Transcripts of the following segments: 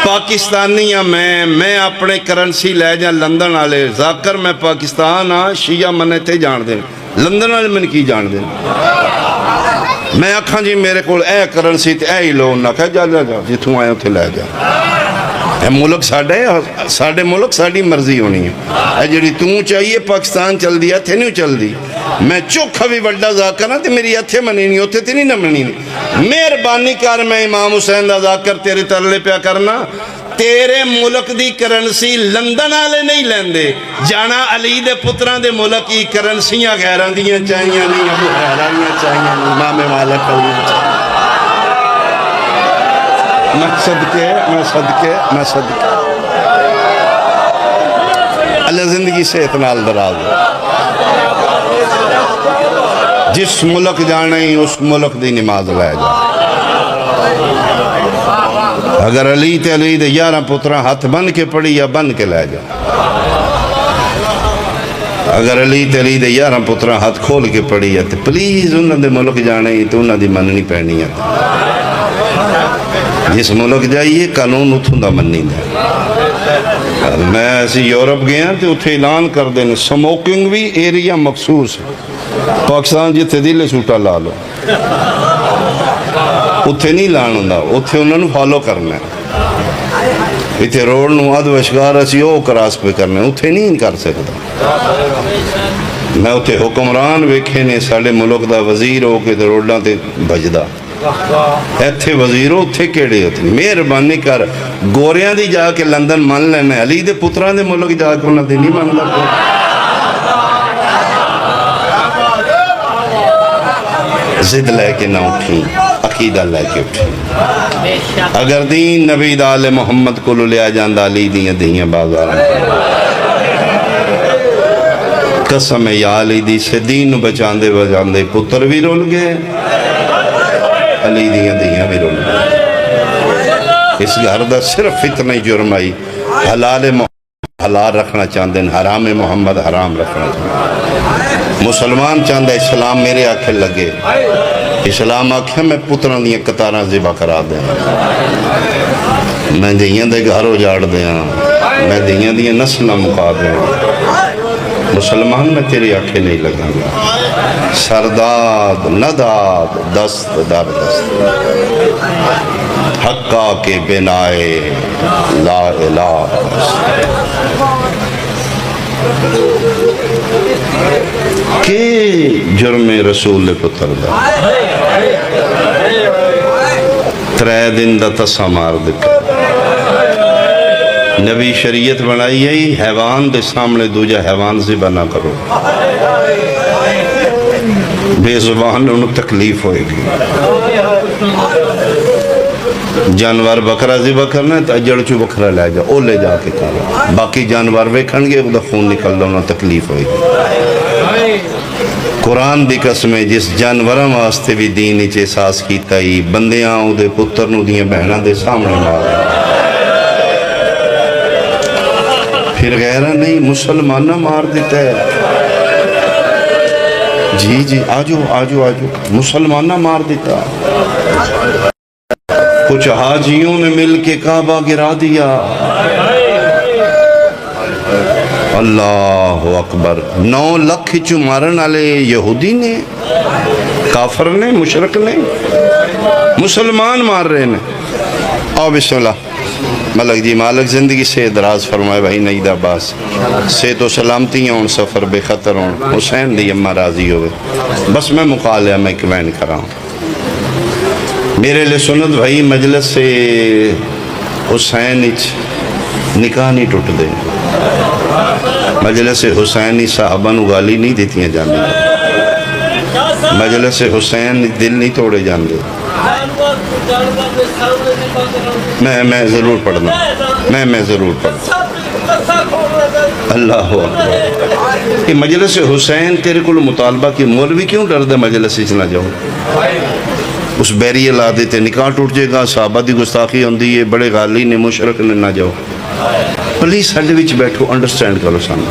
پاکستانی ہاں میں اپنے کرنسی لے جا لندن والے ذاکر میں پاکستان ہاں شیعہ منے تے جان دیں لندن والے من کی جان دیں میں آکھاں جی میرے کو اے کرنسی تے اے ہی لو نہ کہا جا جتوں آئے اتھے لے جا اے ملک ساڑھے ملک ساڑھی مرضی ہونی ہے اے جڑی توں چاہیے پاکستان چل دیا تھے نہیں چل دی میں چوکھا بھی بڑا ذاکر ہاں تے میری اتھے منی نہیں ہوتے تے نہیں نہ منی نہیں مہربانی کر میں امام حسین دا ذاکر تیرے ترلے پیا کرنا تیرے ملک دی کرنسی لندن آلے نہیں لیندے جانا علی دے پتران دے ملک کی کرنسیاں غیران دیاں چاہیاں نہیں ابو حیرانیاں چاہیاں نہیں امام مالک علیہ چاہیاں میں صدقے اللہ زندگی سے اتنال دراز جس ملک جانے ہی اس ملک دی نماز لے جا اگر علی تے علی دے 11 پترہ ہاتھ بن کے پڑی یا بن کے لے جا اگر علی تے علی دے 11 پترہ ہاتھ کھول کے پڑی ہے تو پلیز انہوں دے ملک جانے ہی تو انہوں دی مننی پہنی ہے جس ملک جائیے قانون اتھوں دا مننی دے میں ایسی یورپ گیا تو اتھے اعلان کر دینے سموکنگ بھی ایریا مخصوص ہے پاکستان جتے دلے سوٹا لا لو اتھے نہیں لان ہوندا اتھے انہوں نے فالو کرنا ہے اتھے روڈ نو آدھ وشگار اسی او کراس پہ کرنا ہے اتھے نہیں کر سکتا میں اتھے حکمران ویکھے نے ساڑھے ملک دا وزیر ہو کے روڈاں تے بجدا ایتھے وزیروں اتھے کیڑے ہوتے مہربانی کر گوریاں دی جا کے لندن مان لینا علی دے پتران دے ملک جا کے انہوں نے نہیں مان لگا زد لے کے نہ اٹھیں عقیدہ لے کے اٹھیں اگر دین نبی دال محمد کو لیا جاندہ علی دیاں بازاراں قسم یا علی دی سے دین بچاندے پتر بھی رول گئے علی دیاں بھی رول گئے اس گھر دا صرف اتنا ہی جرم آئی حلال رکھنا چاندے حرام محمد حرام رکھنا چاندے مسلمان چاندہ اسلام میرے آنکھیں لگے اسلام آنکھیں میں پتران دیاں قطاراں زبا کرا دیں میں دیاں دے گھروں جاڑ دیں میں دیاں نسلہ مقا دیں مسلمان میں تیری آنکھیں نہیں لگاں گا سرداد نداد دست در دست حقا کے بنائے لا الہ کہ جرم رسول پتر دا 3 دن دا تسا مار دکھا نبی شریعت بنائی ہے حیوان دے سامنے دوجہ حیوان ذبح نہ کرو بے زبان انہوں تکلیف ہوئے گی جانور بکرہ ذبح کرنا ہے تو اجڑ چو بکرہ لے جا او لے جا کے کرو باقی جانور ویکھن گے وہ خون نکل دا انہوں تکلیف ہوئے گی قرآن دی قسمیں جس جانوراں واسطے بھی دین اچ احساس کیتا ہی بندیاں او دے پتر نو دیاں بہناں دے سامنے مار پھر غیرہ نہیں مسلمانہ مار دیتا ہے جی آجو مسلمانہ مار دیتا کچھ حاجیوں نے مل کے کعبہ گرا دیا اللہ اکبر 9 لاکھ چو مارن والے یہودی نے کافر نے مشرک نے مسلمان مار رہے نے آؤ بسم اللہ ملک جی مالک زندگی سے دراز فرمائے بھائی نعید عباس سے تو سلامتیاں ہوں سفر بے خطر ہوں حسین دی امہ راضی ہوئے بس میں مقالعہ میں کمین کر رہا ہوں میرے لئے سنت بھائی مجلس سے حسین نکاح نہیں ٹوٹ دے مجلس حسین صحابہ نو گالی نہیں دیتیاں جانے مجلس حسین دل نہیں توڑے جانے میں ضرور پڑھنا میں ضرور پڑھنا اللہ اکبر کہ مجلس حسین تیرے کو مطالبہ کی مولوی کیوں ڈر دے مجلس سے چلا جاؤ اس بیریے لا دیتے نکاح ٹوٹ جائے گا صحابہ دی گستاخی ہوندی ہے بڑے غالی نے مشرک نے نہ جاؤ پلیز ساڈے وچ بیٹھو انڈرسٹینڈ کرو سن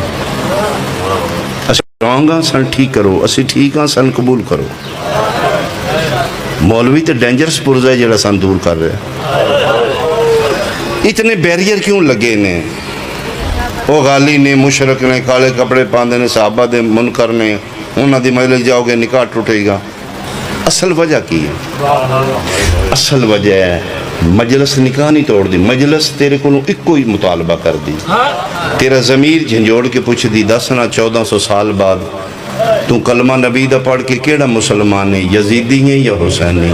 اسی رونگ ہاں سن ٹھیک کرو اسی ٹھیک ہاں سن قبول کرو مولوی تے ڈینجرس پرزا ہے جڑا سن دور کر رہے اتنے بیریئر کیوں لگے نے؟ وہ غالی نے، مشرک نے، کالے کپڑے پاندے نے، صحابہ دے منکر نے، انہاں دی مجلس جاؤ گے نکاح ٹوٹے گا. اصل وجہ کی ہے؟ اصل وجہ ہے مجلس نکاح نہیں توڑ دی، مجلس تیرے کو ایک ہی مطالبہ کر دی. تیرا ضمیر جھنجوڑ کے پوچھ دی، دسنا 1400 سال بعد تو کلمہ نبی دا پڑھ کے کیڑا مسلمان ہے، یزیدی ہیں یا حسینی؟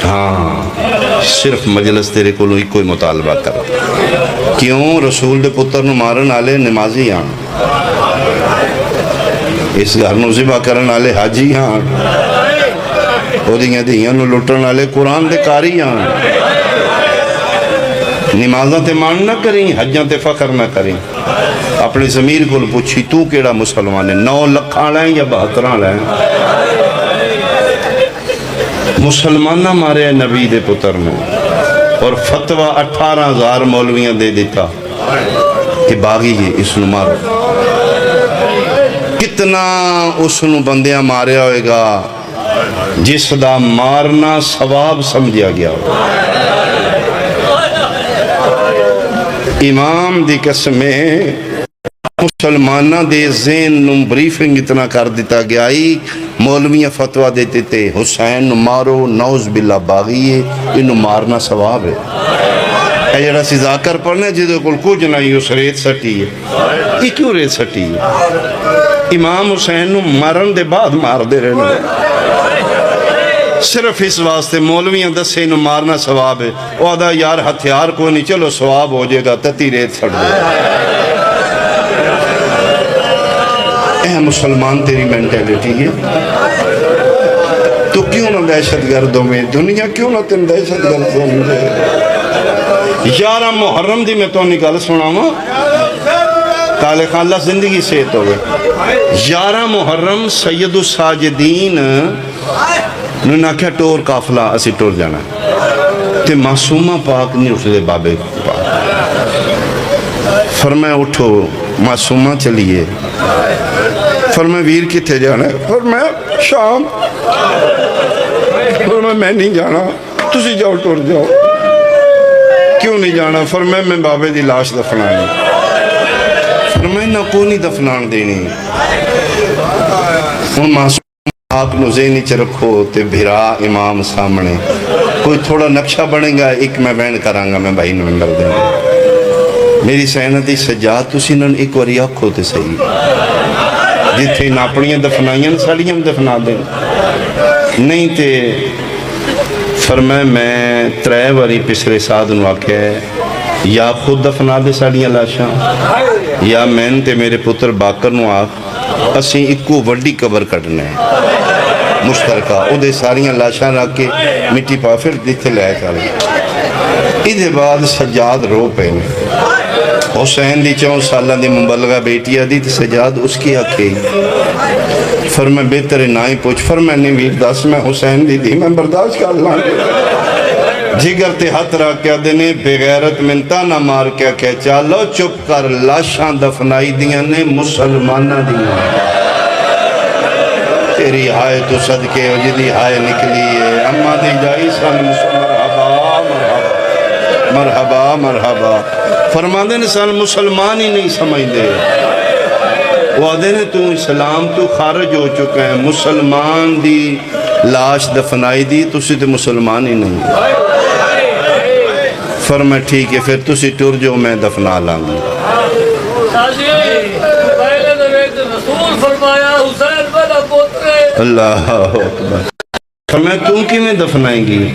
ہاں صرف مجلس تیرے کو ایک ہی مطالبہ کر دی. کیوں؟ رسول دے پتر نو مارن والے نمازی ہاں، اس گھر نو ذبح کرن والے حاجی ہاں، دھیاں نو لٹن والے قرآن دے قاری ہاں. نمازاں تے مان نہ کریں، حجاں تے فخر نہ کریں. اپنے ضمیر کو پوچھی تو کیڑا مسلمان ہے، 9 لکھ لیں یا 72 لیں؟ مسلمانہ مارے نبی دے پتر نے، اور فتوہ 18,000 مولویاں دے دیتا کہ باغی ہے اس نو مارو. کتنا اس نو بندیاں ماریا ہوئے گا جس دا مارنا ثواب سمجھا گیا ہو. امام دی قسمیں مسلمانہ دے ذہن نو بریفنگ اتنا کر دیتا گیا ہی، مولویاں فتوہ دیتے تھے حسین نو مارو، نعوذ باللہ باغی ہے، انہوں مارنا ثواب ہے. اے جڑا سی ذاکر پڑھنے جدو کل کچھ نہیں اس ریت سٹی ہے. یہ کیوں ریت سٹی ہے؟ امام حسین نو مرن دے بعد مار دے رہے، صرف اس واسطے مولویاں دسے نو مارنا ثواب ہے. وہ آدھا یار ہتھیار کو نہیں، چلو ثواب ہو جائے گا، تتی ریت سٹ دے. اے مسلمان تیری مینٹیلیٹی ہے. تو کیوں نہ دہشت گردوں میں دنیا کیوں نہ تم دہشت گردوں میں؟ 11 محرم دی میں تو نکال سنا ہوں تالے خان اللہ زندگی صحت ہوئے. 11 محرم سید الساجدین نے نہ کیا ٹور قافلہ اسی ٹور جانا تے معصومہ پاک نہیں اٹھ دے بابے پاک. فرمایا اٹھو معصومہ چلیے. فرمایا ویر کتھے جانا ہے؟ فرمایا شام. فرمایا میں نہیں جانا، تسی جاؤ ٹور جاؤ. کیوں نہیں جانا؟ فرمایا میں بابے دی لاش دفنانی. فرمایا نہ کو نہیں دفنان دینی. ان معصوم آپ نو ذہنی چ رکھو تے بھرا امام سامنے کوئی تھوڑا نقشہ بنے گا، ایک میں بین کراں گا، میں بھائی نمبر دیں گا. میری سینتی سجاد تسی نن ایک واری آکھو تے صحیح، جتھے ناپڑیاں دفنائیاں ساڑیاں دفنا دیں. نہیں تے فرمائے میں 3 واری پسرے ساتھ نو آکھے یا خود دفنا دے ساڑیاں لاشاں، یا میں تے میرے پتر باکر نو آکھ اسیں ایکو وڈی قبر کٹنے مشترکہ، او دے ساریاں لاشاں رکھ کے مٹی پا پھر دیتے لے چالے. ادھے بعد سجاد رو پہ حسین دی 4 سالہ دی مبلغہ بیٹی آدھی تے سجاد اس کی آکھے. فرمائے بہتر نائی پوچھ. فرمائے نہیں ویر داس میں حسین دی میں برداشت کر لاں. جگر تے ہاتھ رکھ کے دینے بغیرت منتا نہ مار کے کہ چالو چپ کر، لاشاں دفنائی دیاں نے مسلمانہ دیاں. تیری ہائے تو صدقے ہو جدی ہائے نکلی ہے. اما دی جائی سن مرحبا مرحبا مرحبا مرحبا. فرما دے نے سن مسلمان ہی نہیں سمجھ دے. وہ آدھے نے تو اسلام تو خارج ہو چکا ہے، مسلمان دی لاش دفنائی دی تسی تے مسلمان ہی نہیں. فرمائے ٹھیک ہے پھر تسی ٹور جو میں دفنا لانگی. اللہ اکبر. فرمائے تو کی میں دفنائیں گی؟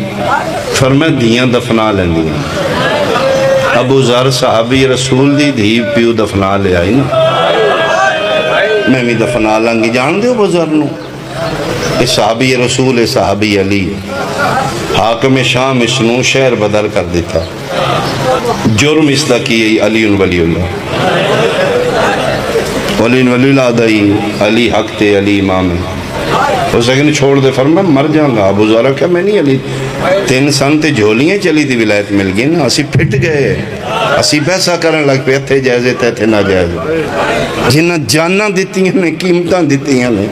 فرمائے دیاں دفنا لیں گی. ابو ذر صحابی رسول دی دھی پیو دفنا لے آئی نا، میں بھی دفنا لانگی. جان دے ابو ذر نو؟ اے صحابی رسول، اے صحابی علی، حاکم شام اس نو شہر بدر کر دیتا. جرم اس دا کی علی ولی اللہ، ولی اللہ دائی علی حق تے علی امام ہے. وہ سکن چھوڑ دے. فرمایا مر جاؤں گا. ابو ذر کہا میں نہیں علی. 3 سن تے جھولیاں چلی تھی ولایت مل گئی نا، اسی پھٹ گئے، اسی پیسہ کرن لگ پہ اتھے جائزے تے نہ جائزے. جنہ جاناں دیتیاں نے، قیمتاں دیتیاں نے.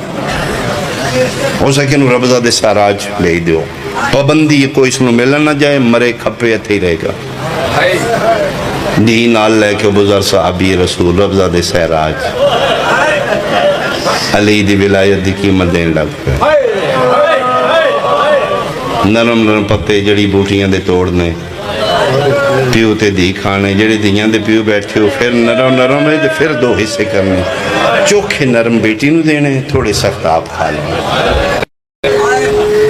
وہ سکن ربضہ دے ساراج لے دیو. پابندی ہے کوئی اس نو ملن نہ جائے، مرے کھپے اتھے ہی رہے گا۔ دین نال لے کے بزرگ صحابی رسول ربزہ دے سہراج علی دی ولایت دی قیمت دین لگ پہ، نرم نرم پتے جڑی بوٹیاں دے توڑنے، پیو تے دی کھانے، جڑی دیاں دے پیو بیٹھے ہو، پھر نرم نرم ہے پھر دو حصے کرنے، چوکھے نرم بیٹی نو دینے، تھوڑے سخت آپ کھا لیں۔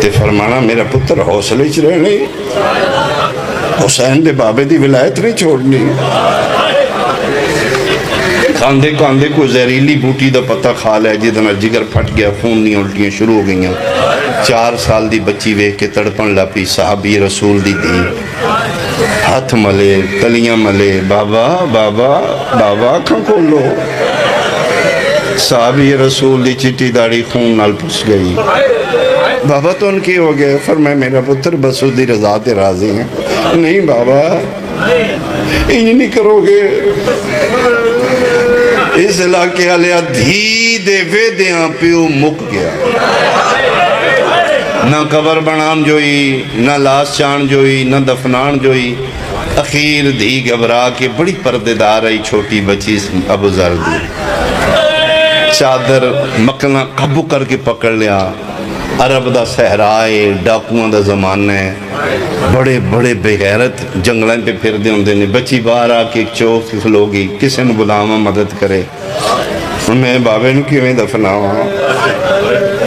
تے فرمانا میرا پتر حوصلے چ رہنے، حسین دے بابے دی ولایت نہیں چھوڑنی۔ کاندے کاندے کوئی زہریلی بوٹی دا پتہ کھا لے جدنا جگر پھٹ گیا، خون دی الٹیاں شروع ہو گئیاں۔ 4 سال دی بچی ویکھ کے تڑپن لاپی، صحابی رسول دی دی ہاتھ ملے، تلیاں ملے، بابا بابا بابا کھاں کھولو۔ صحابی رسول دی چٹی داڑھی خون نال پس گئی۔ بابا تو ان کی ہو گئے؟ فرمایا میرا پتر بسو دی رضا تے راضی ہیں۔ نہیں بابا انہی نہیں کرو گے، اس علاقے آلیا دھی دے ویدیاں پیو مک گیا، نہ قبر بنام جوئی، نہ لاس چان جوئی، نہ دفنان جوئی۔ اخیر دھی گھبرا کے بڑی پردے دار آئی، چھوٹی بچی ابو ذر دی، چادر مکنا قبو کر کے پکڑ لیا۔ عرب دا صحرائے، ڈاکوان دا زمانہ ہے، بڑے بڑے بے غیرت جنگلیں پہ پھر دے ہوندے نے۔ بچی باہر آ کے ایک چوک کھلوگی، کسے نے بلاواں مدد کرے، میں بابے نو کیویں دفناواں؟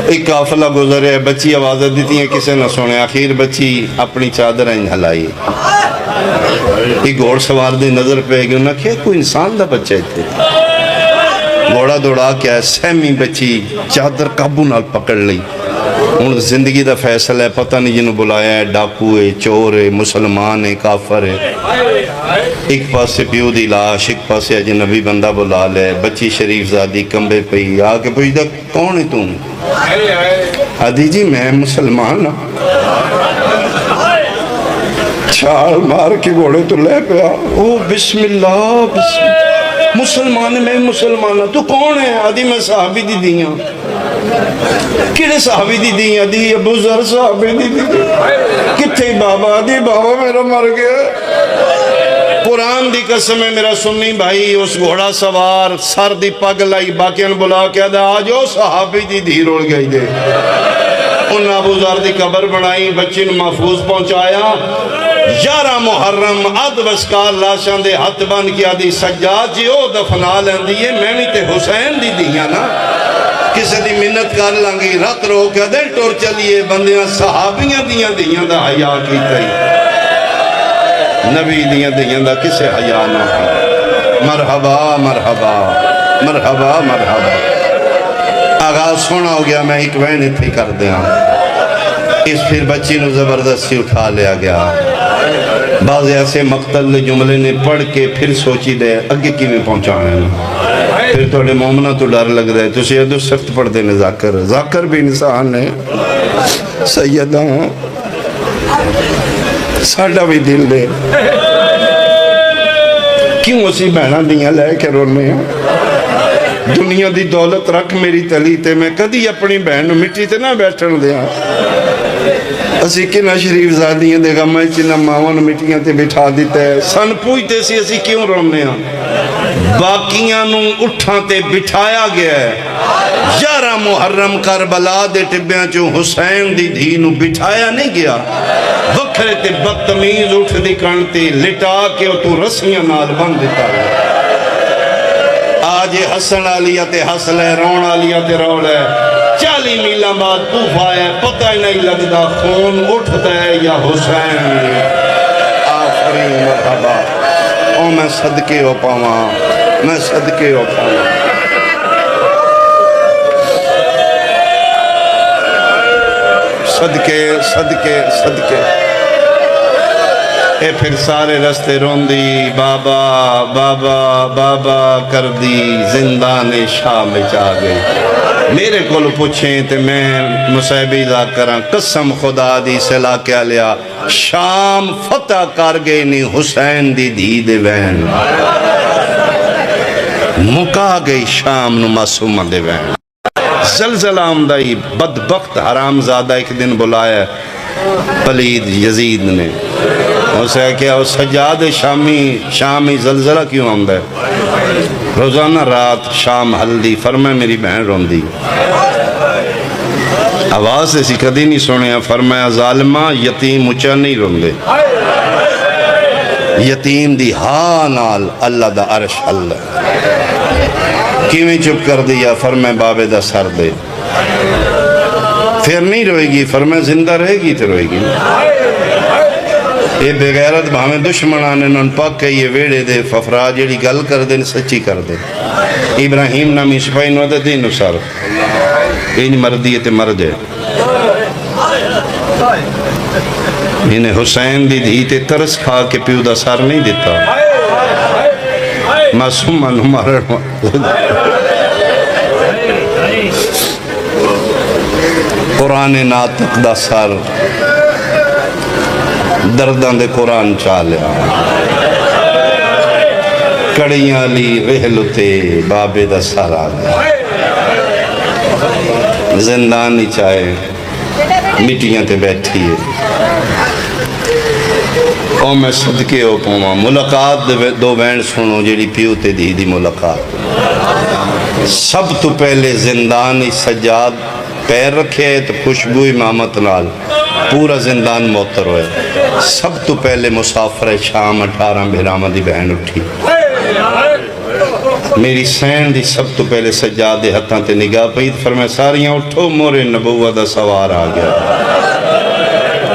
ایک قافلہ گزرے، بچی آوازیں دیتی ہیں، کسے نہ سنے۔ آخر بچی اپنی چادر ہلائی، ایک گھوڑ سوار دی نظر پہ گئی، انہوں نے کہا کوئی انسان دا بچہ تھے، گھوڑا دوڑا کیا ہے، سہمی بچی چادر قابو نال پکڑ لئی۔ ان زندگی دا فیصلہ ہے، پتہ نہیں جنہوں بلایا ہے، ڈاکو ہے، چور ہے، مسلمان ہے، کافر ہے۔ ایک پاس سے پیو دی لاش، ایک پاس سے اجنبی بندہ بلا لے، بچی شریف زادی کمبے پئی آ کے پوچھدا کون ہے تم؟ آدھی جی میں مسلمان ہوں۔ چھال مار کے گھوڑے تو لے پیا، او بسم اللہ بسم اللہ، مسلمان ہے، میں مسلمان ہوں، تو کون ہے؟ آدھی میں صحابی دی دیاں۔ کیڑے صحابی دی دیاں؟ دی ابو ذر صحابی دی دیاں۔ کتھے بابا؟ دی بابا میرا مر گیا۔ قرآن دی قسم ہے میرا سنی بھائی، اس گھوڑا سوار سر دی پگ لائی، باقیاں بلا کے آدھا آجو صحابی دی دھی رول گئی دے۔ انہاں ابو ذر دی قبر بنائی، بچی نو محفوظ پہنچایا۔ 11 محرم اد وسکال لاشاں دے ہاتھ بن کیا دی سجاد جی او دفنا لیندی ہے، میں بھی تے حسین دی دیاں نا، کسی دی منت کر لانگی، رت رو کے دل ٹور چلیے، بندیاں صحابیاں دیاں دا حیاء کی تئی، نبی دیاں دا کسے حیاء نہ کی۔ مرحبا مرحبا مرحبا مرحبا۔ آغاز سونا ہو گیا، میں ایک وین اتھی کر دیا، اس پھر بچی نو زبردستی اٹھا لیا گیا۔ بعض ایسے مقتل جملے نے پڑھ کے پھر سوچی دے اگے کی میں پہنچانے ہیں، پھر توڑے مومنہ تو ڈر لگ رہے، تو سیدو سخت پڑھ دینے ذاکر بھی انسان ہے، سیدہ ساڑھا بھی دل دے، کیوں اسی بہنہ دیاں لے کے رونے ہیں؟ دنیا دی دولت رکھ میری تلی تے، میں کدی اپنی بہن مٹی تے نہ بیٹھن دیا۔ اسی کنہ شریف زادیاں دے غمہ چنہ ماون مٹیاں تے بٹھا دیتے ہیں، سن پوچھتے سی اسی کیوں رونے ہیں؟ باقیاں نو اٹھاں تے بٹھایا گیا ہے۔ 11 محرم کربلا دے ٹبیاں چوں حسین دی دھی نو بٹھایا نہیں گیا، وکھرے تے بدتمیز اٹھ دی کانتے لٹا کے تو رسیاں نال بند دیتا ہے۔ آج حسن آلیہ تے حسن ہے، رون آلیہ تے رون ہے، 40 میلہ بعد کوفہ ہے، پتہ ہی نہیں لگتا خون اٹھتا ہے یا حسین۔ آفرین مرحبا، او میں صدقے ہو پاواں، میں صدقے ہو پاواں۔ صدقے صدقے صدقے۔ اے پھر سارے رستے روندی، بابا بابا بابا کر دی، زندان شام میں جا گئی۔ میرے کول پوچھیں تے میں مصیبی دا کراں، قسم خدا دی سلا کیا لیا، شام فتح کر گئی نہیں حسین دی دھی دے وین، مکا گئی شام نو معصومہ دے وین۔ زلزلہ آمدائی بدبخت حرام زادہ ایک دن بلایا، پلید یزید نے اسے کیا وہ سجاد شامی زلزلہ کیوں آمدہ ہے روزانہ رات شام ہلدی فرمائے میری بہن روندی آواز ایسی کدی نہیں سنیا فرمایا ظالمہ یتیم اچھا نہیں روندے یتیم دی ہاں نال اللہ دا عرش اللہ کیویں چپ کر دیا فرمائے بابے دا سر دے پھر نہیں روئے گی فرمائے زندہ رہے گی تو روئے گی یہ بغیرت بھامیں دشمن آنے نن پاک کے یہ ویڑے دے ففرا جیڑی گل کر دے سچی کر دے ابراہیم نامی سپاہی نو دے دین سر این مردی تے مر جائے انہیں حسین دی دھی تے ترس کھا کے پیو دا سر نہیں دیتا معصوم منو مارن قرآن ناطق دا سر دردان دے قرآن چالیا کڑیاں لی رہلتے بابے دا سر آگیا زندانی چاہے مٹیاں تے بیٹھی ہے او میں صدقے ہو پاؤں ملاقات دو بینڈ سنو جیڑی پیو تے دی ملاقات سب تو پہلے زندانی سجاد پیر رکھے تو خوشبو امامت نال پورا زندان موتر ہوئے سب تو پہلے مسافر شام 18 بھیرامہ دی بہن اٹھی میری سین دی سب تو پہلے سجاد دے ہتھاں تے نگاہ پید فرمائے ساریاں اٹھو مورے نبوہ دا سوار آ گیا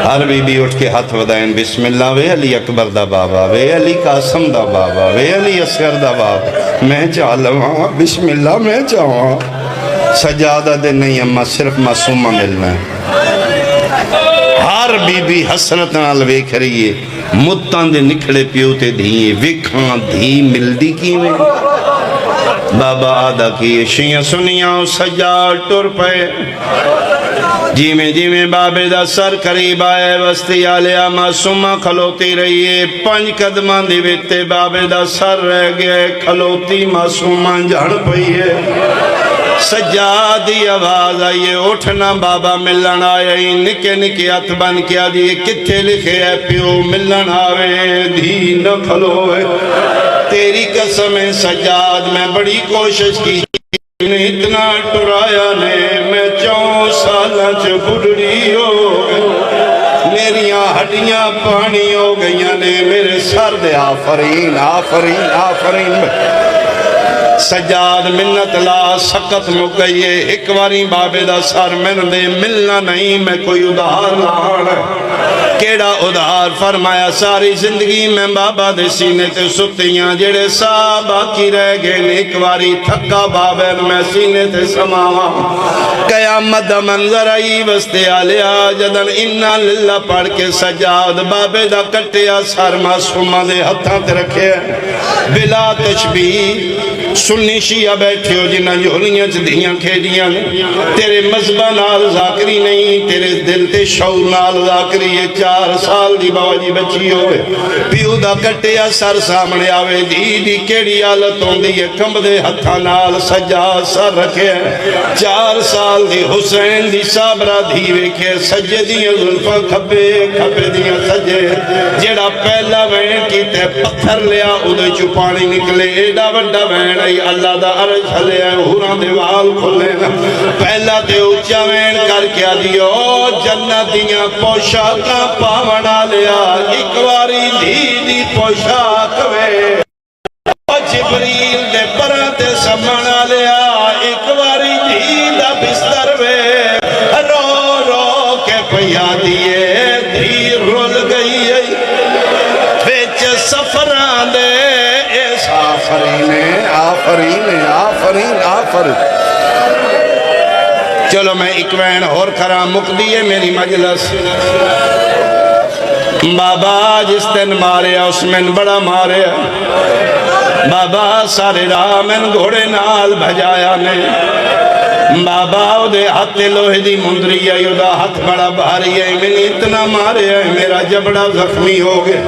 ہر بی بی اٹھ کے ہاتھ ودائیں بسم اللہ وے علی اکبر دا بابا وے علی قاسم دا بابا وے علی اصغر دا بابا میں چاہ لواں بسم اللہ میں چاہواں سجادہ دے نہیں اماں صرف معصومہ ملنا ہے ہر بی بی حسرت نال ویکھ رہی ہے متان دے نکھڑے پیوتے دھیئے وکھاں دھی ملدی کی میں بابا آدھا کیے شیعہ سنیاں سجاد ٹر پے جی میں بابے دا سر قریب آئے وستی آلیا معصومہ کھلوتی رہیے 5 قدمان دی بیتے بابے دا سر رہ گئے کھلوتی معصومہ جھڑ پئیے سجادی آواز آئیے اٹھنا بابا ملن آئے نکے نکے ہاتھ بن کیا دیئے کتھے لکھے ہے پیو ملن آوے دھی نہ کھلوے تیری قسم سجاد میں بڑی کوشش کی اتنا ٹرایا نے میں 4 سالہ چھ بڑھڑی ہو گئی میریاں ہڈیاں پانی ہو گئیاں نے میرے سر دے آفرین آفرین آفرین سجاد منت لا سقط مک گئی ہے ایک واری بابے دا سر میں دے ملنا نہیں میں کوئی ادھار لانا کیڑا ادھار فرمایا ساری زندگی میں بابا دے سینے تے ستیاں جڑے سا باقی رہ گئے ایک واری تھکا بابے میں سینے تے سماوا قیامت دا منظر آئی وستے آلیا جدن انہا للہ پڑھ کے سجاد بابے دا کٹیا سر معصومہ دے ہتھاں تے رکھے بلا تشبیح سنی شیعہ بیٹھے ہو جنہ جھولیاں چھ کھیڑیاں تیرے مذبہ نال ذاکری نہیں تیرے دل تے شعور نال ذاکری یہ 4 سال دی باوجی بچی ہوئے پیو دا کٹیا سر سامنے آوے دی کیڑی آلت ہوں دی یہ کمب دے ہتھا نال سجا سر رکھے 4 سال دی حسین دی صابرہ دھیوے کے سجے دیاں ظلفہ کھپے کھپے دیاں سجے جیڑا پہلا وین کی تے پتھر لیا ادھے چپانی نکلے ایڈا وڈا وین آئی اللہ دا عرش ہلے آئے ہوران دے وال کھلے پہلا تے اچھا وین کر کیا دیو جنت دیاں پوشاکاں پاونا لیا ایک واری دی پوشاک وے جبریل دے پراتے سمنا لیا ایک واری دی دا بستر وے رو رو کے پیا دیئے دھی رول گئی ویچ سفران دے ایس آفرین آفرین آفرین آفرین چلو میں ایک وین اور کھرا مقدی ہے میری مجلس بابا جس دن مارے اس میں بڑا مارے بابا سارے راہ میں گھوڑے نال بھجایا نے بابا دے ہاتھ لوہے دی مندری آئی دا ہاتھ بڑا بھاری ہے میں نے اتنا مارے ہے میرا جبڑا زخمی ہو گئے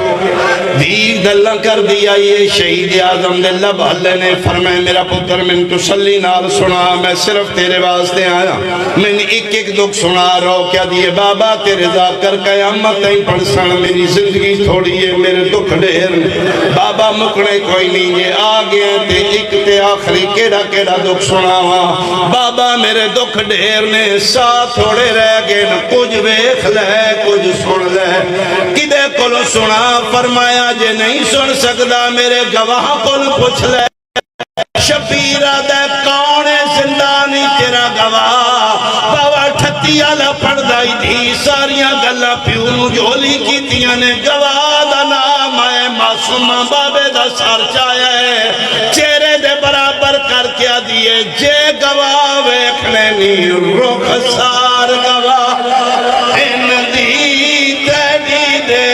دی گلہ کر دیا یہ شہید اعظم دے لب حلے نے فرمائے میرا پتر میں تسلی نال سنا میں صرف تیرے واسطے آیا میں نے ایک ایک دکھ سنا رو کیا دیئے بابا تیرے ذات کر قیامت تائیں پڑسن میری زندگی تھوڑی ہے میرے دکھ ڈھیر بابا مکنے کوئی نہیں یہ آگے تے ایک تے آخری کیڑا کیڑا دکھ سنا ہوا بابا میرے دکھ ڈھیر نے ساتھ تھوڑے رہ گئے نہ کچھ ویکھ لے کچھ سن لے کدے کلو سنا فرمایا جے نہیں سن سکدا میرے گواہ کل پوچھ لے شبیرہ دے کون زندانی تیرا گواہ بابا ٹھتی آلہ پڑھ دائی تھی ساریاں گلہ پیوں جولی کی تیاں نے گواہ دا نام آئے معصومہ بابے دا سار چایا ہے چہرے دے برابر کر کیا دیئے جے گواہ ویکھنے نہیں روک سار گواہ ان دی تیڑی دے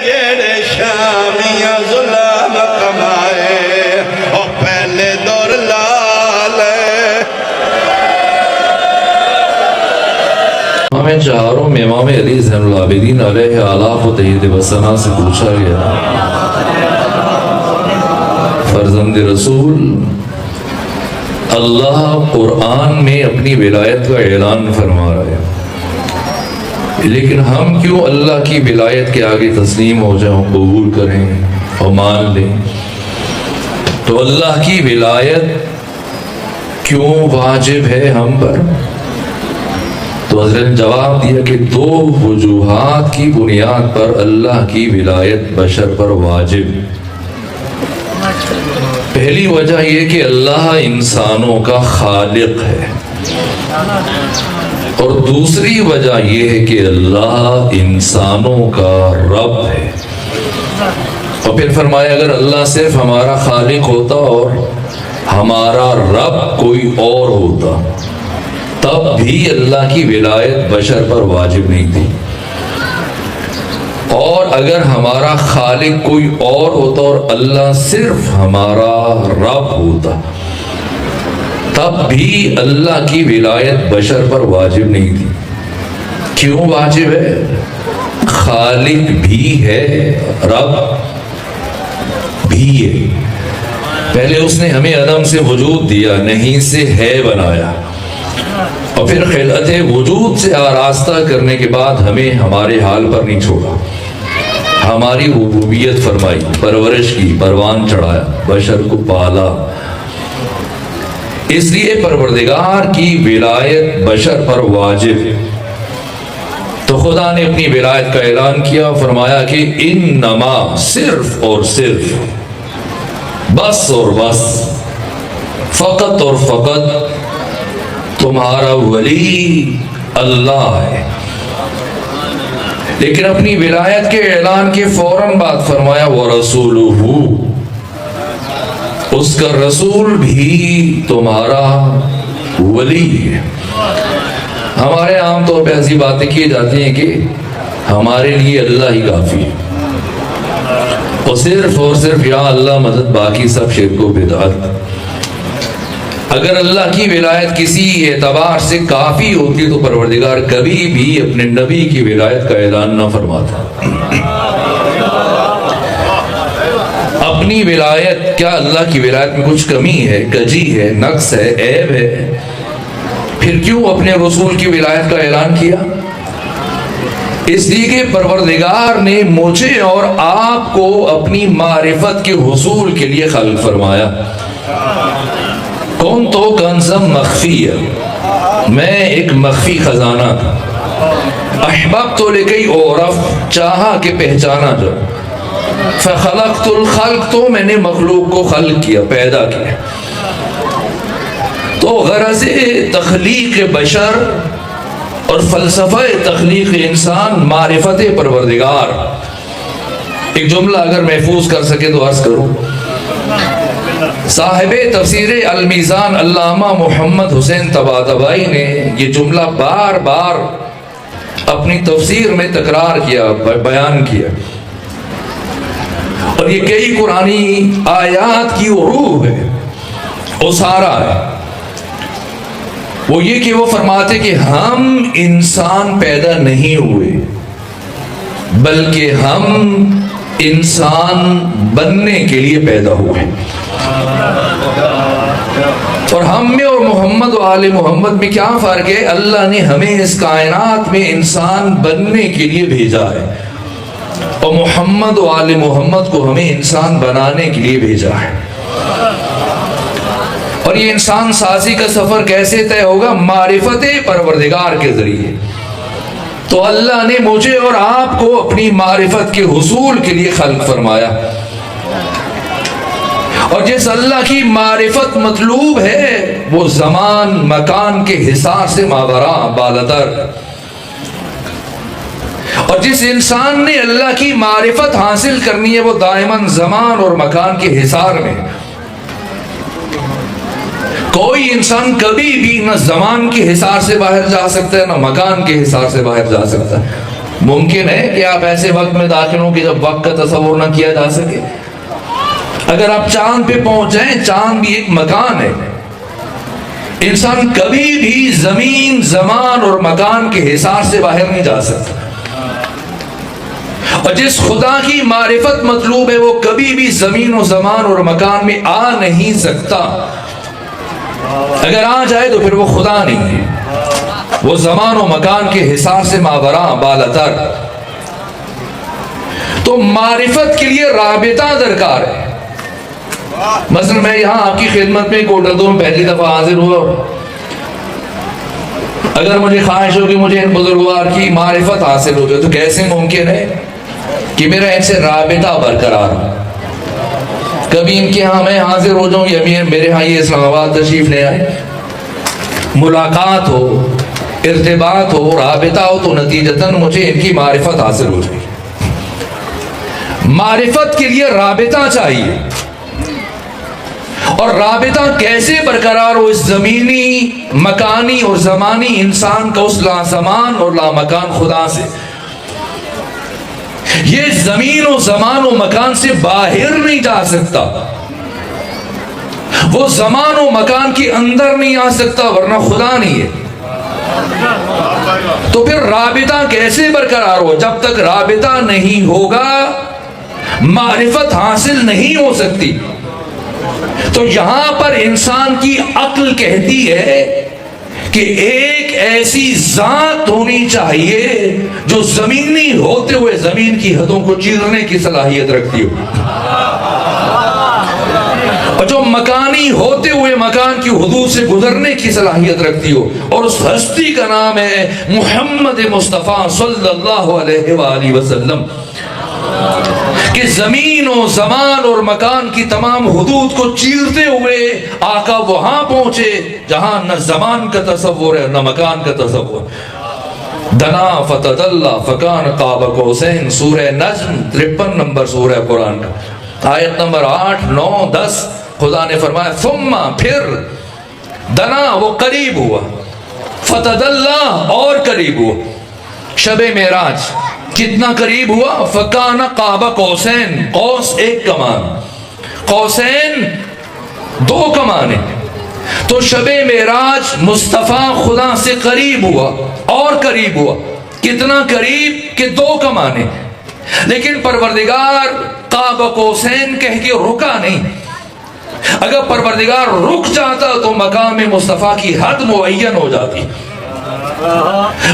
جیڑے شامیاں ظلم کمائے اور پہلے دور لالے ہمیں چہاروں میں امام علی زین العابدین علیہ آلاف و تحید وسنہ سے پوچھا گیا فرزند رسول اللہ قرآن میں اپنی ولایت کا اعلان فرما رہا ہے لیکن ہم کیوں اللہ کی ولایت کے آگے تسلیم ہو جائیں قبول کریں اور مان لیں تو اللہ کی ولایت کیوں واجب ہے ہم پر تو حضرت نے جواب دیا کہ دو وجوہات کی بنیاد پر اللہ کی ولایت بشر پر واجب پہلی وجہ یہ کہ اللہ انسانوں کا خالق ہے اور دوسری وجہ یہ ہے کہ اللہ انسانوں کا رب ہے اور پھر فرمایا اگر اللہ صرف ہمارا خالق ہوتا اور ہمارا رب کوئی اور ہوتا تب بھی اللہ کی ولایت بشر پر واجب نہیں تھی اور اگر ہمارا خالق کوئی اور ہوتا اور اللہ صرف ہمارا رب ہوتا تب بھی اللہ کی ولایت بشر پر واجب نہیں تھی کیوں واجب ہے خالق بھی ہے رب بھی ہے پہلے اس نے ہمیں عدم سے وجود دیا نہیں سے ہے بنایا اور پھر خلقت وجود سے آراستہ کرنے کے بعد ہمیں ہمارے حال پر نہیں چھوڑا ہماری ربوبیت فرمائی پرورش کی پروان چڑھایا بشر کو پالا اس لیے پروردگار کی ولایت بشر پر واجب تو خدا نے اپنی ولایت کا اعلان کیا فرمایا کہ انما صرف اور صرف بس اور بس فقط اور فقط تمہارا ولی اللہ ہے لیکن اپنی ولایت کے اعلان کے فوراً بعد فرمایا وَرَسُولُهُ اس کا رسول بھی تمہارا ولی ہے ہمارے عام طور پہ ایسی باتیں کی جاتی ہیں کہ ہمارے لیے اللہ ہی کافی ہے اور صرف یا اللہ مدد باقی سب شرک و بدعت اگر اللہ کی ولایت کسی اعتبار سے کافی ہوتی تو پروردگار کبھی بھی اپنے نبی کی ولایت کا اعلان نہ فرماتا اپنی ولایت کیا اللہ کی ولایت میں کچھ کمی ہے کجی ہے نقص ہے عیب ہے پھر کیوں اپنے رسول کی ولایت کا اعلان کیا اس لیے کہ پروردگار نے مجھے اور آپ کو اپنی معرفت کے حصول کے لیے خلق فرمایا کون تو کنزم مخفی ہے میں ایک مخفی خزانہ تھا احباب تو لکئی عورف چاہا کہ پہچانا جاؤ فخلقت الخلق تو میں نے مخلوق کو خلق کیا پیدا کیا تو غرض تخلیق بشر اور فلسفہ تخلیق انسان معرفت پروردگار ایک جملہ اگر محفوظ کر سکے تو عرض کروں صاحب تفسیر المیزان علامہ محمد حسین طباطبائی نے یہ جملہ بار بار اپنی تفسیر میں تکرار کیا بیان کیا اور یہ کئی قرآنی آیات کی روح ہے اسارہ ہے وہ یہ کہ وہ فرماتے کہ ہم انسان پیدا نہیں ہوئے بلکہ ہم انسان بننے کے لیے پیدا ہوئے. اور ہم میں اور محمد و آل محمد میں کیا فرق ہے؟ اللہ نے ہمیں اس کائنات میں انسان بننے کے لیے بھیجا ہے اور محمد و آل محمد کو ہمیں انسان بنانے کے لیے بھیجا ہے. اور یہ انسان سازی کا سفر کیسے طے ہوگا؟ معرفت پروردگار کے ذریعے. تو اللہ نے مجھے اور آپ کو اپنی معرفت کے حصول کے لیے خلق فرمایا. اور جس اللہ کی معرفت مطلوب ہے وہ زمان مکان کے حساب سے ماوراء بالاتر. اور جس انسان نے اللہ کی معرفت حاصل کرنی ہے وہ دائماً زمان اور مکان کے حصار میں. کوئی انسان کبھی بھی نہ زمان کے حصار سے باہر جا سکتا ہے نہ مکان کے حصار سے باہر جا سکتا ہے. ممکن ہے کہ آپ ایسے وقت میں داخل ہوں کہ جب وقت کا تصور نہ کیا جا سکے. اگر آپ چاند پہ پہنچ جائیں، چاند بھی ایک مکان ہے. انسان کبھی بھی زمین، زمان اور مکان کے حصار سے باہر نہیں جا سکتا. اور جس خدا کی معرفت مطلوب ہے وہ کبھی بھی زمین و زمان اور مکان میں آ نہیں سکتا. اگر آ جائے تو پھر وہ خدا نہیں ہے، وہ زمان و مکان کے حصار سے ماوراء بالاتر. تو معرفت کے لیے رابطہ درکار ہے. مثلا میں یہاں آپ کی خدمت میں کوٹردوں میں پہلی دفعہ حاضر ہوا. اگر مجھے خواہش ہو کہ مجھے ان بزرگوار کی معرفت حاصل ہو جائے تو کیسے ممکن ہے کہ میرا ان سے رابطہ برقرار ہو؟ کبھی ان کے ہاں میں حاضر ہو جاؤں یا میرے ہاں یہ اسلام آباد تشریف لے آئے، ملاقات ہو، ارتباط ہو، رابطہ ہو تو نتیجتاً مجھے ان کی معرفت حاصل ہو جائے. معرفت کے لیے رابطہ چاہیے. اور رابطہ کیسے برقرار ہو؟ اس زمینی، مکانی اور زمانی انسان کا اس لا زمان اور لا مکان خدا سے. یہ زمین و زمان و مکان سے باہر نہیں جا سکتا، وہ زمان و مکان کے اندر نہیں آ سکتا ورنہ خدا نہیں ہے. تو پھر رابطہ کیسے برقرار ہو؟ جب تک رابطہ نہیں ہوگا معرفت حاصل نہیں ہو سکتی. تو یہاں پر انسان کی عقل کہتی ہے کہ ایک ایسی ذات ہونی چاہیے جو زمینی ہوتے ہوئے زمین کی حدوں کو چیرنے کی صلاحیت رکھتی ہو، اور جو مکانی ہوتے ہوئے مکان کی حدود سے گزرنے کی صلاحیت رکھتی ہو. اور اس ہستی کا نام ہے محمد مصطفیٰ صلی اللہ علیہ وآلہ وسلم، کہ زمین و زمان اور مکان کی تمام حدود کو چیرتے ہوئے آقا وہاں پہنچے جہاں نہ زمان کا تصور ہے نہ مکان کا تصور. دنا فتدلی فکان قاب قوسین، سورہ نجم 53 نمبر سورہ قرآن کا، آیت نمبر 8، 9، 10. خدا نے فرمایا ثم، پھر، دنا وہ قریب ہوا، فتدلی اور قریب ہوا. شب معراج کتنا قریب ہوا؟ فکان قاب قوسین، قوس ایک کمان، قوسین دو کمانیں. تو شب معراج مصطفیٰ خدا سے قریب ہوا اور قریب ہوا. کتنا قریب کہ دو کمانیں. لیکن پروردگار قاب قوسین کہہ کے رکا نہیں. اگر پروردگار رک جاتا تو مقام مصطفیٰ کی حد معین ہو جاتی،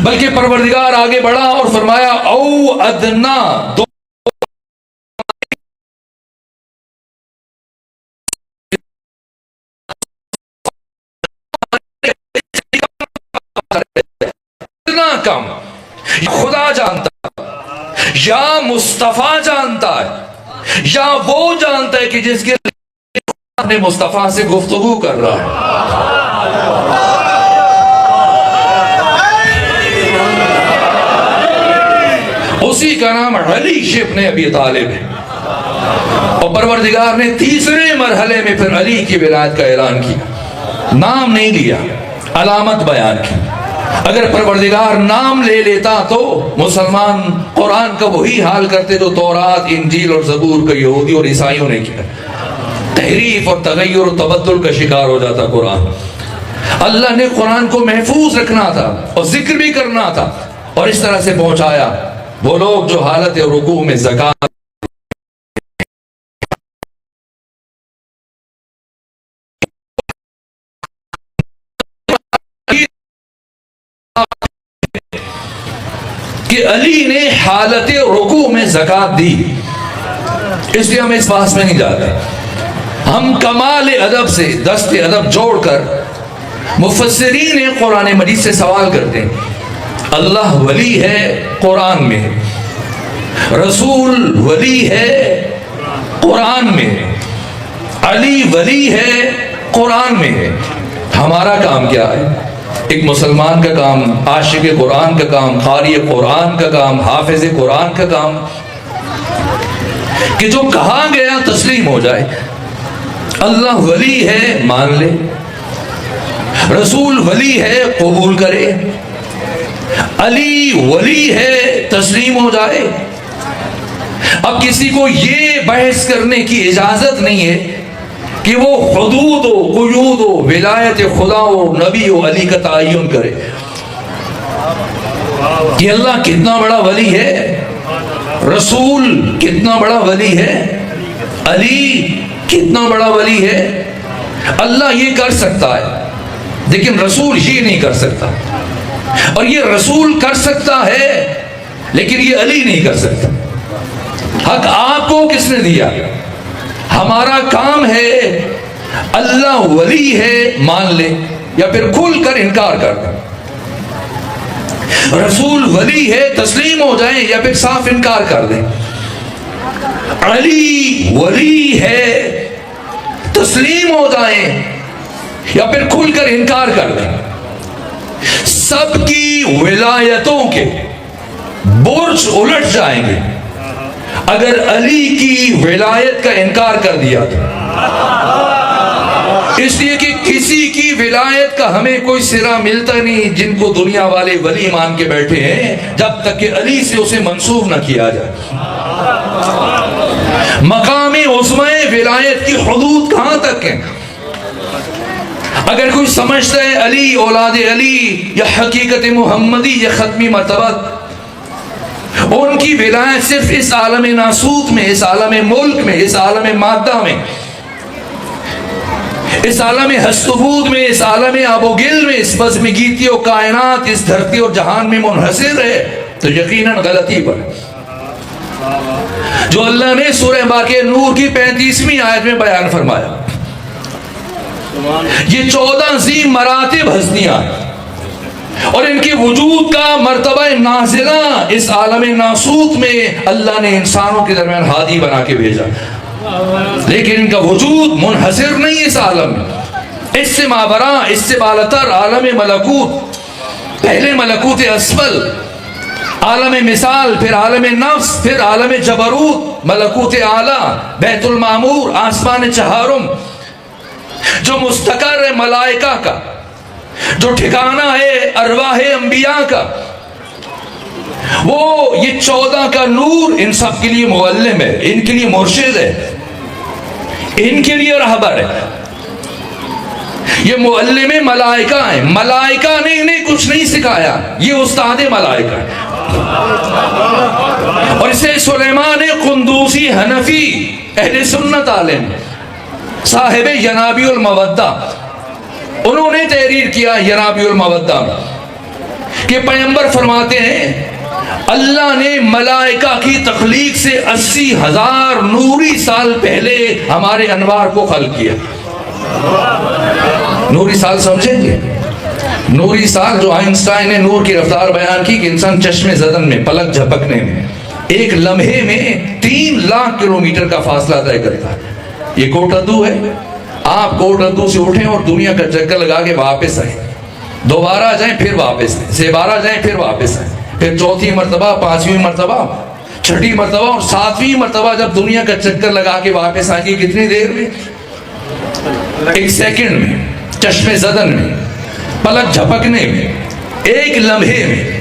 بلکہ پروردگار آگے بڑھا اور فرمایا او ادنا، دو اتنا کم. خدا جانتا یا مصطفیٰ جانتا ہے یا وہ جانتا ہے کہ جس کے اپنے مصطفیٰ سے گفتگو کر رہا ہے. اسی کا نام علی ابن ابی طالب ہے. اور پروردگار نے تیسرے مرحلے میں پھر علی کی ولایت کا اعلان کیا. نام نہیں لیا، علامت بیان کی. اگر پروردگار نام لے لیتا تو مسلمان قرآن کا وہی حال کرتے جو تورات، انجیل اور زبور کا یہودی اور عیسائیوں نے کیا. تحریف اور تغیر و تبدل کا شکار ہو جاتا قرآن. اللہ نے قرآن کو محفوظ رکھنا تھا اور ذکر بھی کرنا تھا، اور اس طرح سے پہنچایا۔ وہ لوگ جو حالت رکوع میں زکات کہ علی نے حالت رکوع میں زکات دی، اس لیے ہم اس بحث میں نہیں جاتے۔ ہم کمال ادب سے دست ادب جوڑ کر مفسرین قرآن مجید سے سوال کرتے ہیں۔ اللہ ولی ہے قرآن میں، رسول ولی ہے قرآن میں، علی ولی ہے قرآن میں ہے۔ ہمارا کام کیا ہے؟ ایک مسلمان کا کام، عاشق قرآن کا کام، قاری قرآن کا کام، حافظ قرآن کا کام، کہ جو کہا گیا تسلیم ہو جائے۔ اللہ ولی ہے مان لے، رسول ولی ہے قبول کرے، علی ولی ہے تسلیم ہو جائے۔ اب کسی کو یہ بحث کرنے کی اجازت نہیں ہے کہ وہ حدود و قیود و ولایت خدا و نبی و علی کا تعین کرے کہ اللہ کتنا بڑا ولی ہے، رسول کتنا بڑا ولی ہے، علی کتنا بڑا ولی ہے۔ اللہ یہ کر سکتا ہے لیکن رسول یہ نہیں کر سکتا، اور یہ رسول کر سکتا ہے لیکن یہ علی نہیں کر سکتا۔ حق آپ کو کس نے دیا؟ ہمارا کام ہے اللہ ولی ہے مان لے یا پھر کھل کر انکار کر دیں، رسول ولی ہے تسلیم ہو جائیں یا پھر صاف انکار کر دیں، علی ولی ہے تسلیم ہو جائیں یا پھر کھل کر انکار کر دیں۔ سب کی ولایتوں کے برج الٹ جائیں گے اگر علی کی ولایت کا انکار کر دیا تو، اس لیے کہ کسی کی ولایت کا ہمیں کوئی سرا ملتا نہیں جن کو دنیا والے ولی مان کے بیٹھے ہیں، جب تک کہ علی سے اسے منسوب نہ کیا جائے۔ مقام عظمہ ولایت کی حدود کہاں تک ہیں؟ اگر کوئی سمجھتا ہے علی اولاد علی یا حقیقت محمدی یا ختمی مرتبہ، ان کی ولایت صرف اس عالم ناسوت میں، اس عالم ملک میں، اس عالم مادہ میں، اس عالم ہست و بود میں، اس عالم آب و گل میں، اس بزم گیتی و کائنات، اس دھرتی اور جہان میں منحصر ہے، تو یقیناً غلطی پر جو اللہ نے سورہ باقی نور کی 35ویں آیت میں بیان فرمایا۔ یہ 14 عظیم مراتب ہستیاں اور ان کے وجود کا مرتبہ نازلہ اس عالم ناسوت میں اللہ نے انسانوں کے درمیان ہادی بنا کے بھیجا، لیکن ان کا وجود منحصر نہیں اس عالم میں۔ اس سے مابرا، اس سے بالاتر عالم ملکوت، پہلے ملکوت اسفل، عالم مثال، پھر عالم نفس، پھر عالم جبروت، ملکوت اعلیٰ، بیت المعمور، آسمان چہارم، جو مستقر ہے ملائکہ کا، جو ٹھکانہ ہے ارواح انبیاء کا، وہ یہ 14 کا نور ان سب کے لیے معلم ہے، ان کے لیے مرشد ہے، ان کے لیے رہبر ہے۔ یہ معلم ملائکہ ہیں، ملائکہ نے انہیں کچھ نہیں سکھایا، یہ استاد ملائکہ ہے۔ اور اسے سلیمان قندوسی حنفی اہل سنت عالم صاحب ینابیع المودہ، انہوں نے تحریر کیا ینابیع المودہ کہ پیغمبر فرماتے ہیں اللہ نے ملائکہ کی تخلیق سے 80,000 نوری سال پہلے ہمارے انوار کو خلق کیا۔ نوری سال سمجھیں گے؟ نوری سال جو آئنسٹائن نے نور کی رفتار بیان کی کہ انسان چشم زدن میں، پلک جھپکنے میں، ایک لمحے میں 3 لاکھ کلومیٹر کا فاصلہ طے کرتا ہے۔ یہ کوٹ ادو ہے، آپ کوٹ ادو سے اٹھیں اور دنیا کا چکر لگا کے واپس آئیں، دوبارہ جائیں پھر واپس آئیں، زیبارہ جائیں پھر واپس آئیں، پھر چوتھی مرتبہ، 5ویں مرتبہ، 6ٹھی مرتبہ اور 7ویں مرتبہ جب دنیا کا چکر لگا کے واپس آئیں گے کتنی دیر میں؟ 1 سیکنڈ میں، چشم زدن میں، پلک جھپکنے میں، ایک لمحے میں۔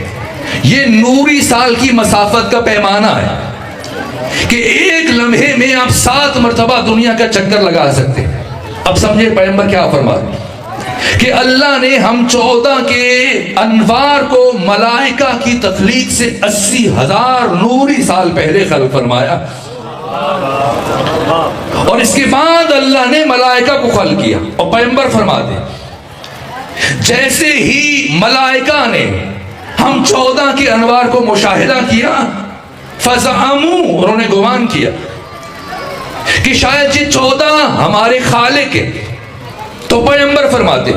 یہ نوری سال کی مسافت کا پیمانہ ہے کہ ایک لمحے میں آپ 7 مرتبہ دنیا کا چکر لگا سکتے ہیں۔ اب سمجھے پیغمبر کیا فرما رہے ہیں؟ کہ اللہ نے ہم 14 کے انوار کو ملائکہ کی تخلیق سے 80,000 نوری سال پہلے خلق فرمایا، اور اس کے بعد اللہ نے ملائکہ کو خلق کیا. اور پیغمبر فرماتے جیسے ہی ملائکہ نے ہم 14 کے انوار کو مشاہدہ کیا، فزعموا، انہوں نے گمان کیا کہ شاید یہ 14 ہمارے خالق ہیں. تو پیغمبر فرماتے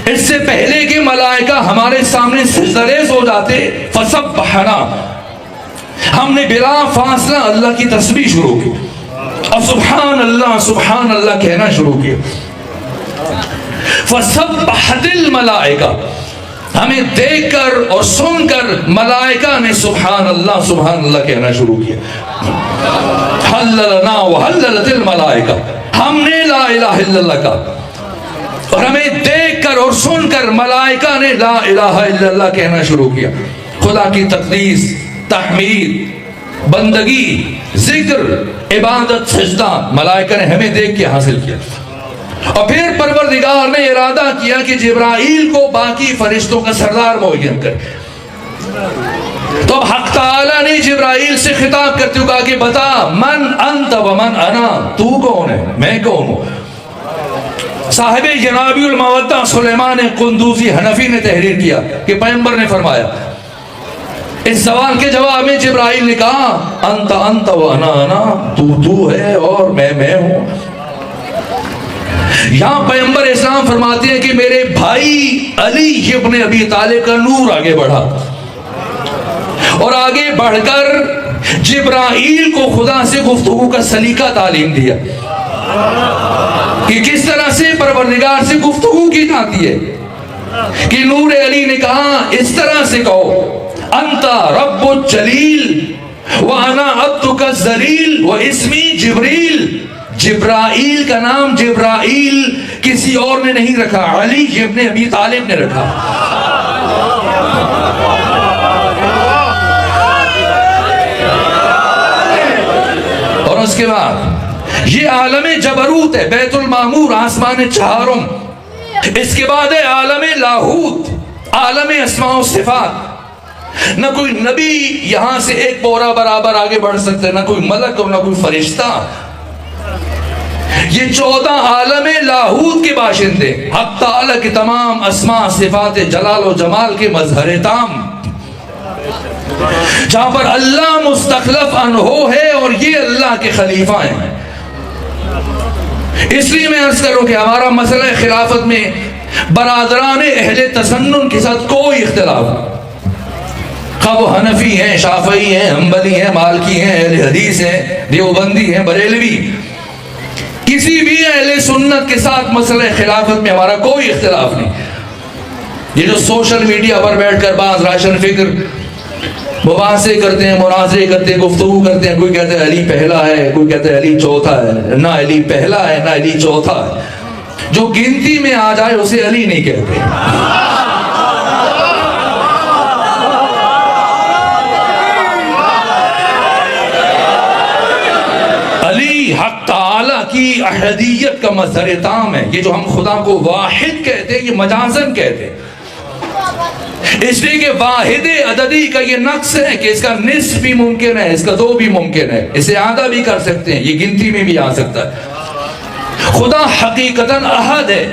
اس سے پہلے کہ ملائکہ ہمارے سامنے سجدہ ریز ہو جاتے، فسبحنا، ہم نے بلا فاصلہ اللہ کی تسبیح شروع کی اور سبحان اللہ کہنا شروع کیا. فسبحت الملائکہ، ہمیں دیکھ کر اور سن کر ملائکہ نے سبحان اللہ کہنا شروع کیا. حللنا وحللت الملائکہ، ہم نے لا الہ الا اللہ کہا اور ہمیں دیکھ کر اور سن کر ملائکہ نے لا الہ الا اللہ کہنا شروع کیا. خدا کی تقدیس، تحمید، بندگی، ذکر، عبادت، سجدہ ملائکہ نے ہمیں دیکھ کے حاصل کیا. اور پھر پروردگار نے ارادہ کیا کہ جبرائیل کو باقی فرشتوں کا سردار معین کرے. تو اب حق تعالیٰ نے جبرائیل سے خطاب کرتے ہوئے کہا کہ بتا من انت ومن انا، تو کون ہے میں کون ہوں. صاحب جنابی المودہ سلیمان قندوزی حنفی نے تحریر کیا کہ پیغمبر نے فرمایا اس سوال کے جواب میں جبرائیل نے کہا انت و انا، تو ہے اور میں ہوں. یہاں پیغمبر اسلام فرماتے ہیں کہ میرے بھائی علی ابن ابی طالب کا نور آگے بڑھا اور آگے بڑھ کر جبرائیل کو خدا سے گفتگو کا سلیقہ تعلیم دیا کہ کس طرح سے پروردگار سے گفتگو کی جاتی ہے. کہ نور علی نے کہا اس طرح سے کہو انت رب الجلیل وانا عبدک الذلیل واسمی جبریل. جبرائیل کا نام جبرائیل کسی اور نے نہیں رکھا، علی ابن ابی طالب نے رکھا. اور اس کے بعد یہ عالم جبروت ہے، بیت المعمور، آسمان چہارم. اس کے بعد ہے عالم لاہوت، عالم اسماء و صفات. نہ کوئی نبی یہاں سے ایک بورا برابر آگے بڑھ سکتا ہے، نہ کوئی ملک اور نہ کوئی فرشتہ. یہ 14 عالم لاہوت کے باشندے، حق تعالی کے تمام اسماء صفات جلال و جمال کے مظہر تام، جہاں پر اللہ مستخلف انہو ہے اور یہ اللہ کے خلیفہ ہیں. اس لیے میں عرض کروں کہ ہمارا مسئلہ خلافت میں برادران اہل تسنن کے ساتھ کوئی اختلاف نہیں، خواہ وہ حنفی ہیں، شافعی ہیں، حنبلی ہیں، مالکی ہیں، اہل حدیث ہیں، دیوبندی ہیں، بریلوی، کسی بھی اہل سنت کے ساتھ مسئلہ خلافت میں ہمارا کوئی اختلاف نہیں. یہ جو سوشل میڈیا پر بیٹھ کر بعض راشن فکر مباحثے کرتے ہیں، مناظرے کرتے ہیں، گفتگو کرتے ہیں، کوئی کہتے ہیں علی پہلا ہے، کوئی کہتے ہیں علی چوتھا ہے. نہ علی پہلا ہے نہ علی چوتھا ہے، جو گنتی میں آ جائے اسے علی نہیں کہتے. علی حق تعالی کی احدیت کا مظہر تام ہے. یہ جو ہم خدا کو واحد کہتے ہیں یہ مجازن کہتے ہیں، اس لیے کہ واحد عددی کا یہ نقص ہے کہ اس کا نصف بھی ممکن ہے، اس کا 2 بھی ممکن ہے، اسے آدھا بھی کر سکتے ہیں، یہ گنتی میں بھی آ سکتا ہے. خدا حقیقتاً احد ہے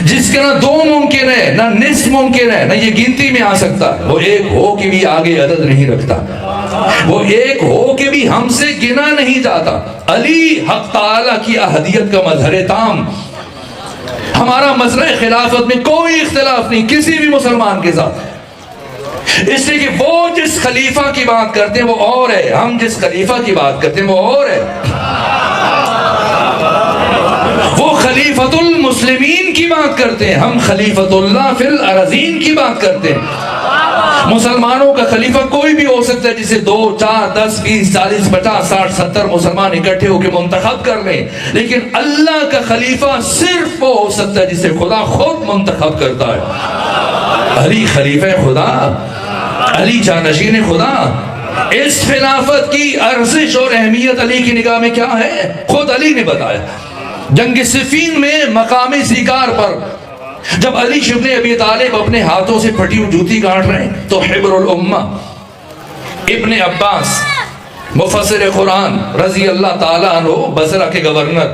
جس کے نہ 2 ممکن ہے، نہ نصف ممکن ہے، نہ یہ گنتی میں آ سکتا ہے. وہ ایک ہو کے بھی آگے عدد نہیں رکھتا، وہ ایک ہو کے بھی ہم سے گنا نہیں جاتا. علی حق تعالی کی احدیت کا مظہر تام. ہمارا مسئلہ خلافت میں کوئی اختلاف نہیں کسی بھی مسلمان کے ساتھ، اس لیے کہ وہ جس خلیفہ کی بات کرتے ہیں وہ اور ہے، ہم جس خلیفہ کی بات کرتے ہیں وہ اور ہے. وہ خلیفۃ المسلمین کی بات کرتے ہیں، ہم خلیفۃ اللہ فی الارضین کی بات کرتے ہیں. مسلمانوں کا خلیفہ کوئی بھی ہو سکتا ہے جسے 2 4 10 20 40 50 60 70 مسلمان اکٹھے ہو کے منتخب کر لیں، لیکن اللہ کا خلیفہ صرف وہ ہو سکتا ہے جسے خدا خود منتخب کرتا ہے. علی خلیفہ خدا، علی جانشین خدا. اس خلافت کی ارزش اور اہمیت علی کی نگاہ میں کیا ہے خود علی نے بتایا. جنگ صفین میں مقام سیکار پر جب علی ابن ابی طالب اپنے ہاتھوں سے پھٹی ہوئی جوتی کاٹ رہے ہیں تو حبر الامہ ابن عباس مفسر قرآن رضی اللہ تعالیٰ عنہ بصرہ کے گورنر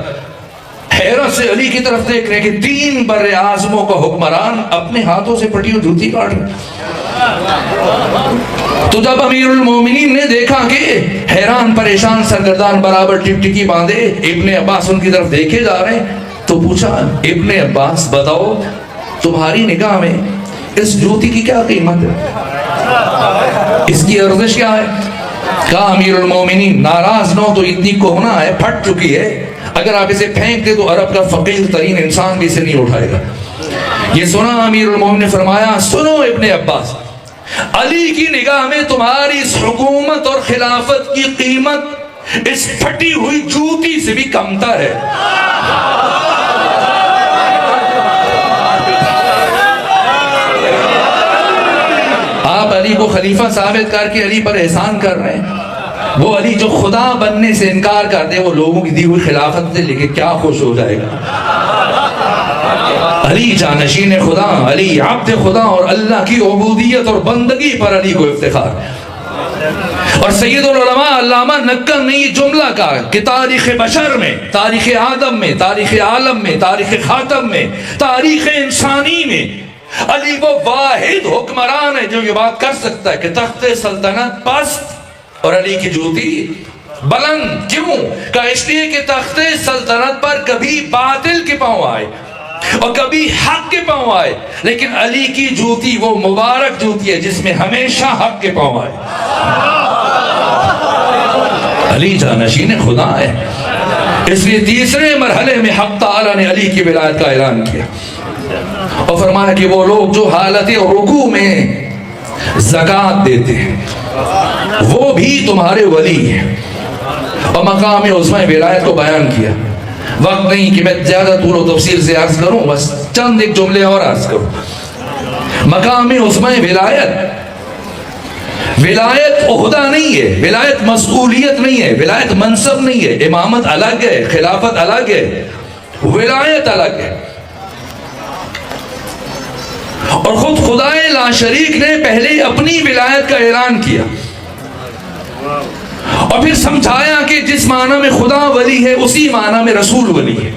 حیرت سے علی کی طرف دیکھ رہے کہ 3 بر اعظموں کا حکمران اپنے ہاتھوں سے پھٹی ہوئی جوتی کاٹ رہے ہیں۔ تو جب امیر المومنین نے دیکھا کہ حیران پریشان سرگردان برابر ٹکٹکی باندھے ابن عباس ان کی طرف دیکھے جا رہے ہیں تو پوچھا ابن عباس بتاؤ تمہاری نگاہ میں اس جوتی کی کیا قیمت ہے، اس کی ارزش کیا ہے؟ کہا امیر المومنین ناراض نہ ہو تو اتنی کوہنا ہے، پھٹ چکی ہے، اگر آپ اسے پھینک دے تو عرب کا فقیر ترین انسان بھی اسے نہیں اٹھائے گا۔ یہ سنا امیر المومنین نے فرمایا سنو ابن عباس، علی کی نگاہ میں تمہاری اس حکومت اور خلافت کی قیمت اس پھٹی ہوئی جوتی سے بھی کمتر ہے۔ آپ علی کو خلیفہ ثابت کر کے علی پر احسان کر رہے ہیں، وہ علی جو خدا بننے سے انکار کر دے وہ لوگوں کی دی ہوئی خلافت سے لے کے کیا خوش ہو جائے گا؟ علی جانشین خدا، علی عبد خدا اور اللہ کی عبودیت اور بندگی پر علی کو افتخار۔ اور سید العلماء علامہ نکن نے یہ جملہ کہا کہ تاریخ بشر میں، تاریخ آدم میں، تاریخ عالم میں، تاریخ خاتم میں، تاریخ انسانی میں علی وہ واحد حکمران ہے جو یہ بات کر سکتا ہے کہ تخت سلطنت پست اور علی کی جوتی بلند۔ کیوں؟ کہ اس لیے کہ تخت سلطنت پر کبھی باطل کے پاؤں آئے اور کبھی حق کے پاؤں آئے، لیکن علی کی جوتی وہ مبارک جوتی ہے جس میں ہمیشہ حق کے پاؤں آئے۔ علی جانشین خدا ہے، اس لیے تیسرے مرحلے میں حق تعالی نے علی کی ولایت کا اعلان کیا اور فرمایا کہ وہ لوگ جو حالت رکوع میں زکوٰۃ دیتے ہیں وہ بھی تمہارے ولی ہیں، اور مقام عظمہ ولایت کو بیان کیا۔ وقت نہیں کہ میں زیادہ طول و تفصیل سے عرض کروں، بس چند ایک جملے اور عرض کروں۔ مقام عظمہ ولایت، ولایت عہدہ نہیں ہے، ولایت مسئولیت نہیں ہے، ولایت منصب نہیں ہے، امامت الگ ہے، خلافت الگ ہے، ولایت الگ ہے۔ اور خود خدائے لا شریک نے پہلے اپنی ولایت کا اعلان کیا اور پھر سمجھایا کہ جس معنی میں خدا ولی ہے اسی معنی میں رسول ولی ہے،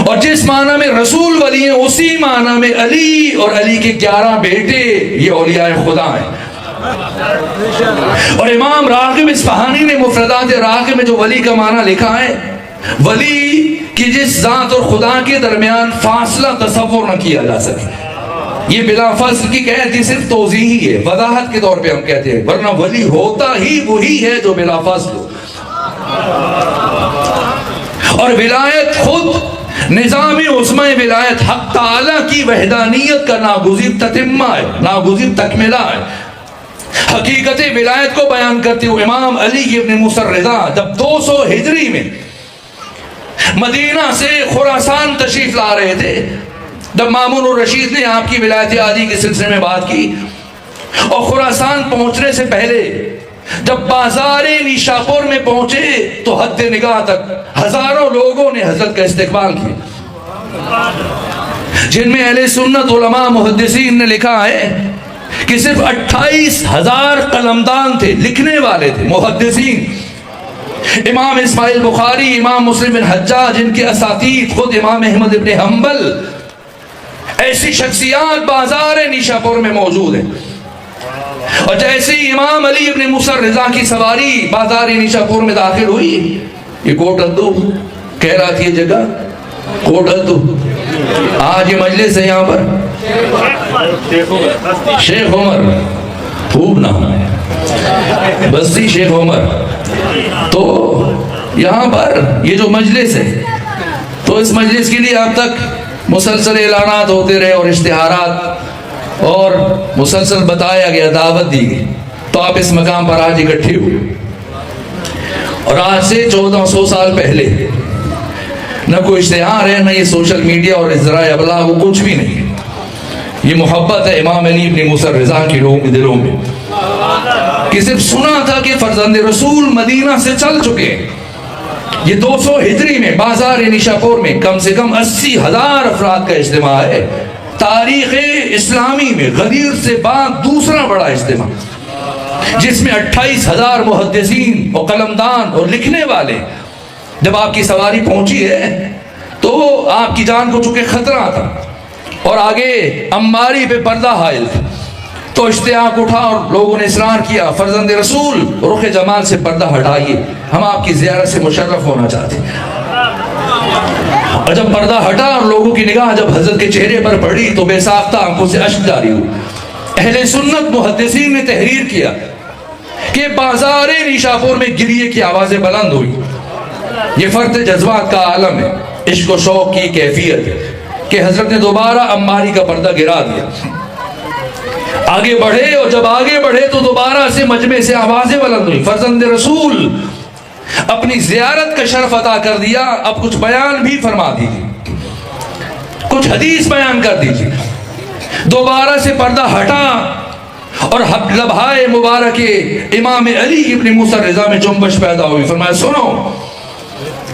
اور جس معنی میں رسول ولی ہے اسی معنی میں علی اور علی کے 11 بیٹے یہ اولیاء خدا ہیں۔ اور امام راغب اصفہانی نے مفردات راغب میں جو ولی کا معنی لکھا ہے، ولی کہ جس ذات اور خدا کے درمیان فاصلہ تصور نہ کیا جا سکے۔ یہ بلا فصل کی قید یہ صرف توضیحی ہے، وضاحت کے طور پہ ہم کہتے ہیں، ورنہ ولی ہوتا ہی وہی ہے جو بلا فصل ہو۔ اور ولایت خود نظام عظمہ ولایت حق تعالی کی وحدانیت کا ناگزیر تتمہ ہے، ناگزیر تکملہ ہے۔ حقیقت ولایت کو بیان کرتے ہوئے امام علی ابن موسیٰ الرضا جب 200 ہجری میں مدینہ سے خراسان تشریف لا رہے تھے، جب مامون الرشید نے آپ کی ولایت عادی کے سلسلے میں بات کی، اور خراسان پہنچنے سے پہلے جب بازار نیشاپور میں پہنچے تو حد نگاہ تک ہزاروں لوگوں نے حضرت کا استقبال کیا، جن میں اہل سنت علماء محدثین نے لکھا ہے کہ صرف 28,000 قلمدان تھے، لکھنے والے تھے، محدثین۔ امام اسماعیل بخاری، امام مسلم بن حجاج، ان کے اساتید خود امام احمد بن حنبل، ایسی شخصیات بازار نیشاپور میں موجود ہیں۔ اور جیسے ہی امام علی ابن موسیٰ الرضا کی سواری بازار نیشاپور میں داخل ہوئی، یہ کوٹ ادو کہہ رہا تھی، یہ جگہ کوٹ ادو، آج یہ مجلس ہے یہاں پر شیخ عمر، خوب نام ہے، بستی شیخ عمر۔ تو یہاں پر یہ جو مجلس ہے، تو اس مجلس کے لیے اب تک مسلسل اعلانات ہوتے رہے اور اشتہارات، اور مسلسل بتایا گیا، دعوت دی گئی، تو آپ اس مقام پر آج اکٹھے ہوئے۔ اور آج سے 1400 سال پہلے نہ کوئی اشتہار ہے، نہ یہ سوشل میڈیا اور ذرائع ابلاغ، وہ کچھ بھی نہیں ہے۔ یہ محبت ہے امام علی ابن موسیٰ الرضا کی لوگوں کے دلوں میں، کہ صرف سنا تھا کہ فرزند رسول مدینہ سے چل چکے، یہ 200 ہجری میں بازار نشاپور میں کم سے کم 80,000 افراد کا اجتماع ہے. تاریخ اسلامی میں غدیر سے بعد دوسرا بڑا اجتماع، جس میں 28,000 محدثین اور قلمدان اور لکھنے والے. جب آپ کی سواری پہنچی ہے تو آپ کی جان کو چونکہ خطرہ تھا اور آگے انباری پہ پردہ حائل تھا، تو اشتیاق اٹھا اور لوگوں نے اصرار کیا، فرزند رسول رخ جمال سے پردہ ہٹائیے، ہم آپ کی زیارت سے مشرف ہونا چاہتے ہیں. اور جب پردہ ہٹا اور لوگوں کی نگاہ جب حضرت کے چہرے پر پڑی تو بے ساختہ آنکھوں سے اشک جاری ہوئی. اہل سنت محدثین نے تحریر کیا کہ بازار نیشاپور میں گریے کی آوازیں بلند ہوئی. یہ فرط جذبات کا عالم ہے، عشق و شوق کی کیفیت ہے کہ حضرت نے دوبارہ انباری کا پردہ گرا دیا. آگے بڑھے اور جب آگے بڑھے تو دوبارہ سے مجمع سے آوازیں بلند ہوئی، فرزند رسول اپنی زیارت کا شرف عطا کر دیا، اب کچھ بیان بھی فرما دیجیے، کچھ حدیث بیان کر دیجیے. دوبارہ سے پردہ ہٹا اور لبہائے مبارک امام علی ابن موسیٰ رضا میں جنبش پیدا ہوئی. فرمایا سنو،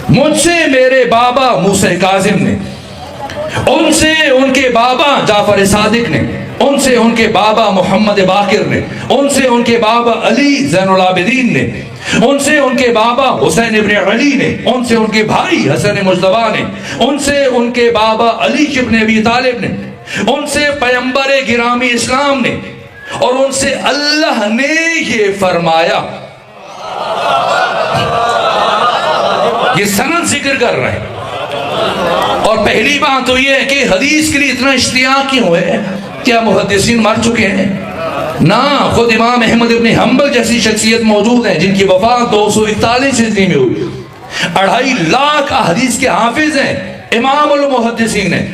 مجھ سے میرے بابا موسیٰ کاظم نے، ان سے ان کے بابا جعفر صادق نے، ان سے ان کے بابا محمد باقر نے، ان سے ان کے بابا علی زین العابدین نے، ان سے ان کے بابا حسین ابن علی نے، ان سے ان کے بھائی حسن مجتبیٰ نے، ان سے ان کے بابا علی ابن ابی طالب نے، ان سے پیمبر گرامی اسلام نے، اور ان سے اللہ نے یہ فرمایا. یہ سند ذکر کر رہے ہیں. اور پہلی بات تو یہ ہے کہ حدیث کے لیے اتنا اشتیاق کیوں ہے؟ کیا محدثین مر چکے ہیں؟ نہ، خود امام احمد ابن حنبل جیسی شخصیت موجود ہیں جن کی وفات 241 ہجری میں ہوئی. 2.5 لاکھ احادیث کے حافظ ہیں، امام المحدثین ہیں.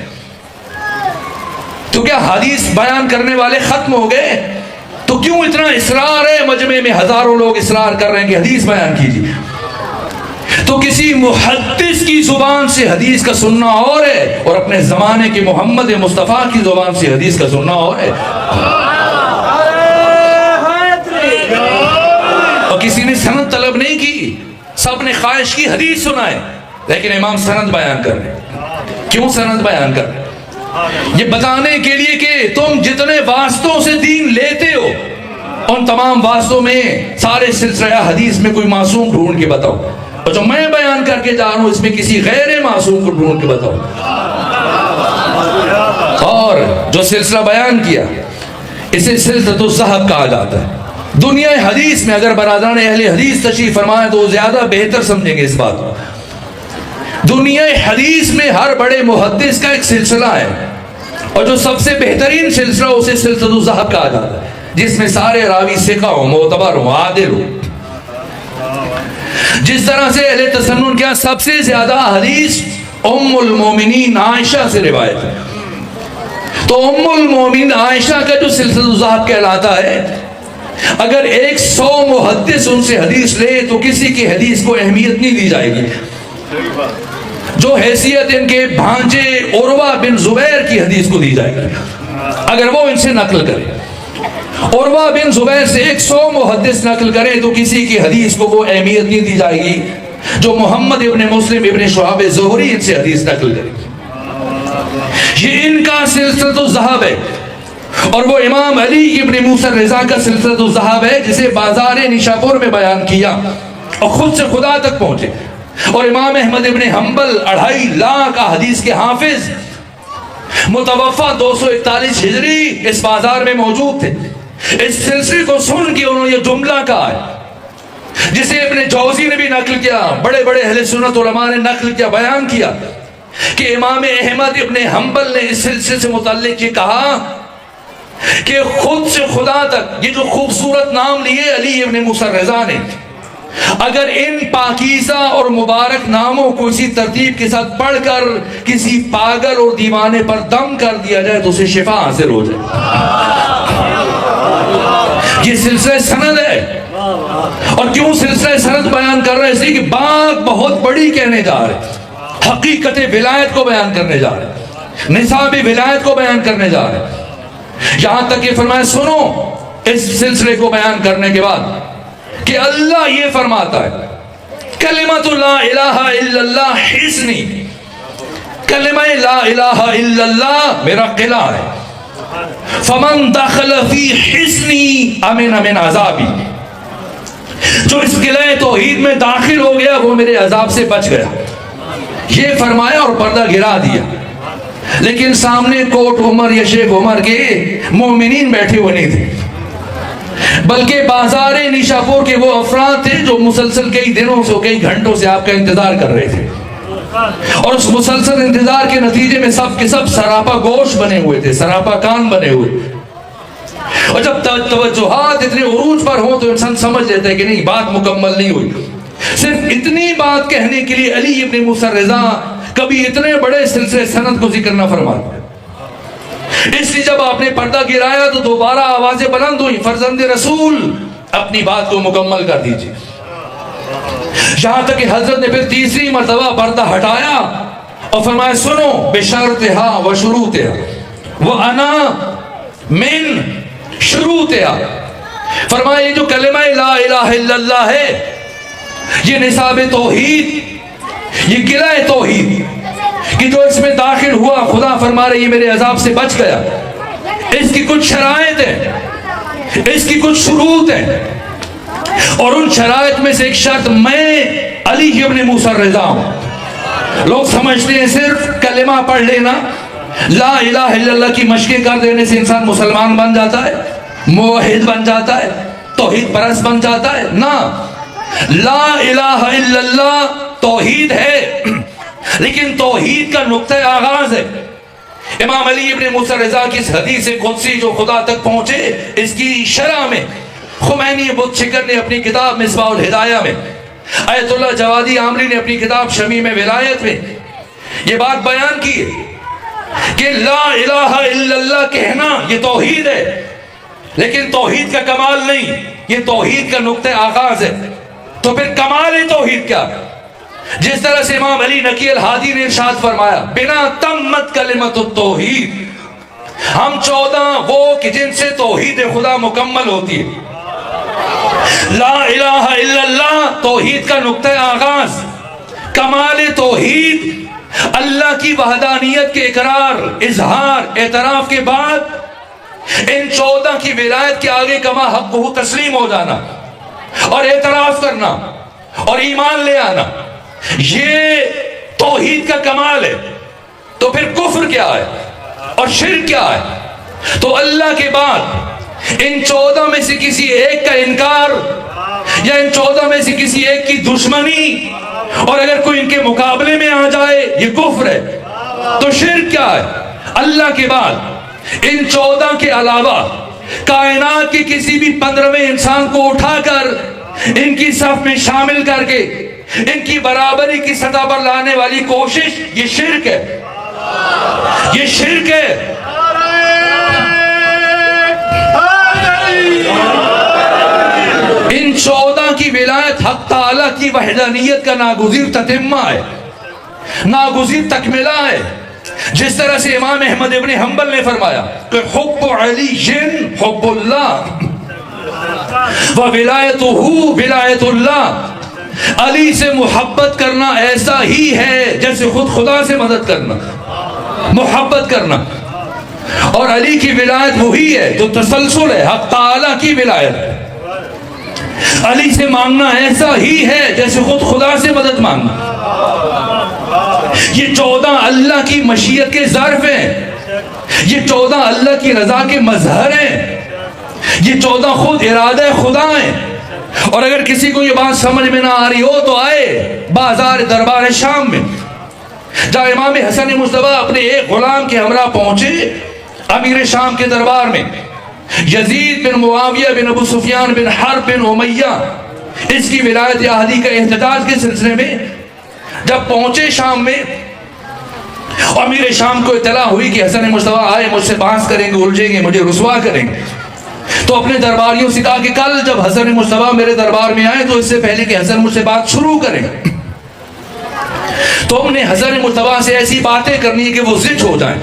تو کیا حدیث بیان کرنے والے ختم ہو گئے؟ تو کیوں اتنا اصرار ہے؟ مجمع میں ہزاروں لوگ اصرار کر رہے ہیں کہ حدیث بیان کیجیے. تو کسی محدث کی زبان سے حدیث کا سننا اور ہے، اور اپنے زمانے کے محمد مصطفیٰ کی زبان سے حدیث کا سننا اور ہے. اور کسی نے سند طلب نہیں کی، سب نے خواہش کی حدیث سنائے، لیکن امام سند بیان کر رہے. کیوں سند بیان کر رہے؟ یہ بتانے کے لیے کہ تم جتنے واسطوں سے دین لیتے ہو، ان تمام واسطوں میں سارے سلسلہ حدیث میں کوئی معصوم ڈھونڈ کے بتاؤ، اور جو میں بیان کر کے جا رہا ہوں اس میں کسی غیر معصوم کو ڈھونڈ کے بتاؤ. اور جو سلسلہ بیان کیا اسے سلسلۃ الذہب کہا جاتا ہے. دنیا حدیث میں اگر برادران اہل حدیث تشریف فرمائے تو وہ زیادہ بہتر سمجھیں گے اس بات کو. دنیا حدیث میں ہر بڑے محدث کا ایک سلسلہ ہے، اور جو سب سے بہترین سلسلہ اسے سلسلۃ الذہب کہا جاتا ہے، جس میں سارے راوی ثقہ ہوں، معتبر ہوں، عادل ہوں. جس طرح سے اہل تسنن کیا سب سے زیادہ حدیث ام المومنین عائشہ سے روایت ہے، تو ام المومنین عائشہ کا جو سلسلۃ الذہب کہلاتا ہے، اگر 100 محدث ان سے حدیث لے تو کسی کی حدیث کو اہمیت نہیں دی جائے گی جو حیثیت ان کے بھانجے عروہ بن زبیر کی حدیث کو دی جائے گی اگر وہ ان سے نقل کرے. عروہ بن زبیر سے 100 محدث نقل کرے تو کسی کی حدیث کو وہ اہمیت نہیں دی جائے گی جو محمد ابن مسلم ابن شہاب زہری ان سے حدیث نقل کرے. یہ ان کا سلسلۃ الذہب ہے، اور وہ امام علی ابن موسیٰ رضا کا سلسلۃ الذہب ہے جسے بازار نیشاپور میں بیان کیا اور خود سے خدا تک پہنچے. اور امام احمد ابن حنبل 2.5 لاکھ حدیث کے حافظ متوفہ 241 ہجری اس بازار میں موجود تھے. اس سلسلے کو سن کے انہوں نے یہ جملہ کہا ہے جسے ابن جوزی نے بھی نقل کیا، بڑے بڑے اہل سنت علماء نے نقل کیا، بیان کیا کہ امام احمد ابن حنبل نے اس سلسلے سے متعلق یہ کہا کہ خود سے خدا تک، یہ جو خوبصورت نام لیے علی ابن موسیٰ رضا نے، اگر ان پاکیزہ اور مبارک ناموں کو اسی ترتیب کے ساتھ پڑھ کر کسی پاگل اور دیوانے پر دم کر دیا جائے تو اسے شفا حاصل ہو جائے. یہ سلسلہ سند ہے. اور کیوں سلسلہ سند بیان کر رہے ہیں؟ اس لیے کہ بات بہت بڑی کہنے جا رہے، حقیقت ولایت کو بیان کرنے جا رہے، نصاب ولایت کو بیان کرنے جا رہے. یہاں تک کہ فرمایا سنو اس سلسلے کو بیان کرنے کے بعد کہ اللہ یہ فرماتا ہے کلمۃ لا الہ الا اللہ حصنی، کلمہ لا الہ الا اللہ میرا قلعہ ہے، فمن دخل فی حصنی امن من عذابی، جو اس قلعہ توحید میں داخل ہو گیا وہ میرے عذاب سے بچ گیا. یہ فرمایا اور پردہ گرا دیا. لیکن سامنے کوٹ عمر یا شیخ عمر کے مومنین بیٹھے ہوئے نہیں تھے، بلکہ بازار نیشاپور کے وہ افراد تھے جو مسلسل کئی دنوں سے کئی گھنٹوں سے آپ کا انتظار کر رہے تھے، اور اس مسلسل انتظار کے نتیجے میں سب کے سب سراپا گوش بنے ہوئے تھے، سراپا کان بنے ہوئے. اور جب توجہات اتنے عروج پر ہوں تو انسان سمجھ لیتا ہے کہ نہیں، بات مکمل نہیں ہوئی. صرف اتنی بات کہنے کے لیے علی ابن موسیٰ رضا کبھی اتنے بڑے سلسلے سند کو ذکر نہ فرماتے. اس لیے جب آپ نے پردہ گرایا تو دوبارہ آوازیں بلند ہوئی، فرزند رسول اپنی بات کو مکمل کر دیجیے. یہاں تک کہ حضرت نے پھر تیسری مرتبہ پردہ ہٹایا اور فرمایا سنو بشرطہا و شروطہا وانا من شروطہا. فرمایا یہ جو کلمہ لا الہ الا اللہ ہے، یہ نصاب توحید، یہ قلعہ توحید کہ جو اس میں داخل ہوا، خدا فرما رہے یہ میرے عذاب سے بچ گیا. اس کی کچھ شرائط ہیں، اس کی کچھ شروط ہیں، اور ان شرائط میں سے ایک شرط میں علی ابن موسیٰ رضا ہوں. لوگ سمجھتے ہیں صرف کلمہ پڑھ لینا، لا الہ الا اللہ کی مشقیں کر دینے سے انسان مسلمان بن جاتا ہے، موحد بن جاتا ہے، توحید پرست بن جاتا ہے. نہ، لا الہ الا اللہ توحید ہے، لیکن توحید کا نقطہ آغاز ہے. امام علی ابن موسیٰ رضا کی اس حدیث قدسی جو خدا تک پہنچے، اس کی شرح میں خمینی بت شکر نے اپنی کتاب مصباح الہدایہ میں، آیت اللہ جوادی عامری نے اپنی کتاب شمیم ولایت میں یہ بات بیان کی ہے کہ لا الہ الا اللہ کہنا یہ توحید ہے، لیکن توحید کا کمال نہیں، یہ توحید کا نقطہ آغاز ہے. تو پھر کمال توحید کیا؟ جس طرح سے امام علی نقی الہادی نے ارشاد فرمایا بنا تمت کلمت التوحید، ہم 14 وہ کہ جن سے توحید خدا مکمل ہوتی ہے. لا الہ الا اللہ توحید کا نقطہ آغاز، کمال توحید اللہ کی وحدانیت کے اقرار، اظہار، اعتراف کے بعد ان 14 کی ولایت کے آگے کما حق کو تسلیم ہو جانا اور اعتراف کرنا اور ایمان لے آنا، یہ توحید کا کمال ہے. تو پھر کفر کیا ہے اور شرک کیا ہے؟ تو اللہ کے بعد ان 14 میں سے کسی ایک کا انکار یا ان 14 میں سے کسی ایک کی دشمنی، اور اگر کوئی ان کے مقابلے میں آ جائے یہ کفر ہے. تو شرک کیا ہے؟ اللہ کے بعد ان 14 کے علاوہ کائنات کے کسی بھی 15ویں انسان کو اٹھا کر ان کی صف میں شامل کر کے ان کی برابری کی سطح پر لانے والی کوشش، یہ شرک ہے، یہ شرک ہے. ان 14 کی ولایت حق تعالیٰ کی وحدانیت کا ناگزیر تتمہ ہے، ناگزیر تکملہ ہے. جس طرح سے امام احمد ابن حنبل نے فرمایا کہ حب علی حب اللہ و ولایتہ ولایت اللہ، علی سے محبت کرنا ایسا ہی ہے جیسے خود خدا سے مدد کرنا، محبت کرنا. اور علی کی ولایت وہی ہے جو تسلسل ہے، حق تعالیٰ کی ولایت. علی سے مانگنا ایسا ہی ہے جیسے خود خدا سے مدد مانگنا. یہ 14 اللہ کی مشیت کے ظرف ہیں، یہ 14 اللہ کی رضا کے مظہر ہیں، یہ 14 خود ارادہ خدا ہیں. اور اگر کسی کو یہ بات سمجھ میں نہ آ رہی ہو تو آئے بازار دربار شام میں، جہاں امام حسن مصطفیٰ اپنے ایک غلام کے ہمراہ پہنچے امیر شام کے دربار میں. یزید بن معاویہ بن ابو سفیان بن حرب بن امیہ اس کی ولایت احدی کا احتجاج کے سلسلے میں جب پہنچے شام میں، امیر شام کو اطلاع ہوئی کہ حسن مصطفیٰ آئے مجھ سے بحث کریں گے، الجھیں گے، مجھے رسوا کریں گے، تو اپنے درباریوں سے کہا کہ کل جب حسن مصطفیٰ میرے دربار میں آئے تو اس سے پہلے کہ حسن مجھ سے بات شروع کریں تو ہم نے حسن مصطفیٰ سے ایسی باتیں کرنی ہے کہ وہ زد ہو جائیں.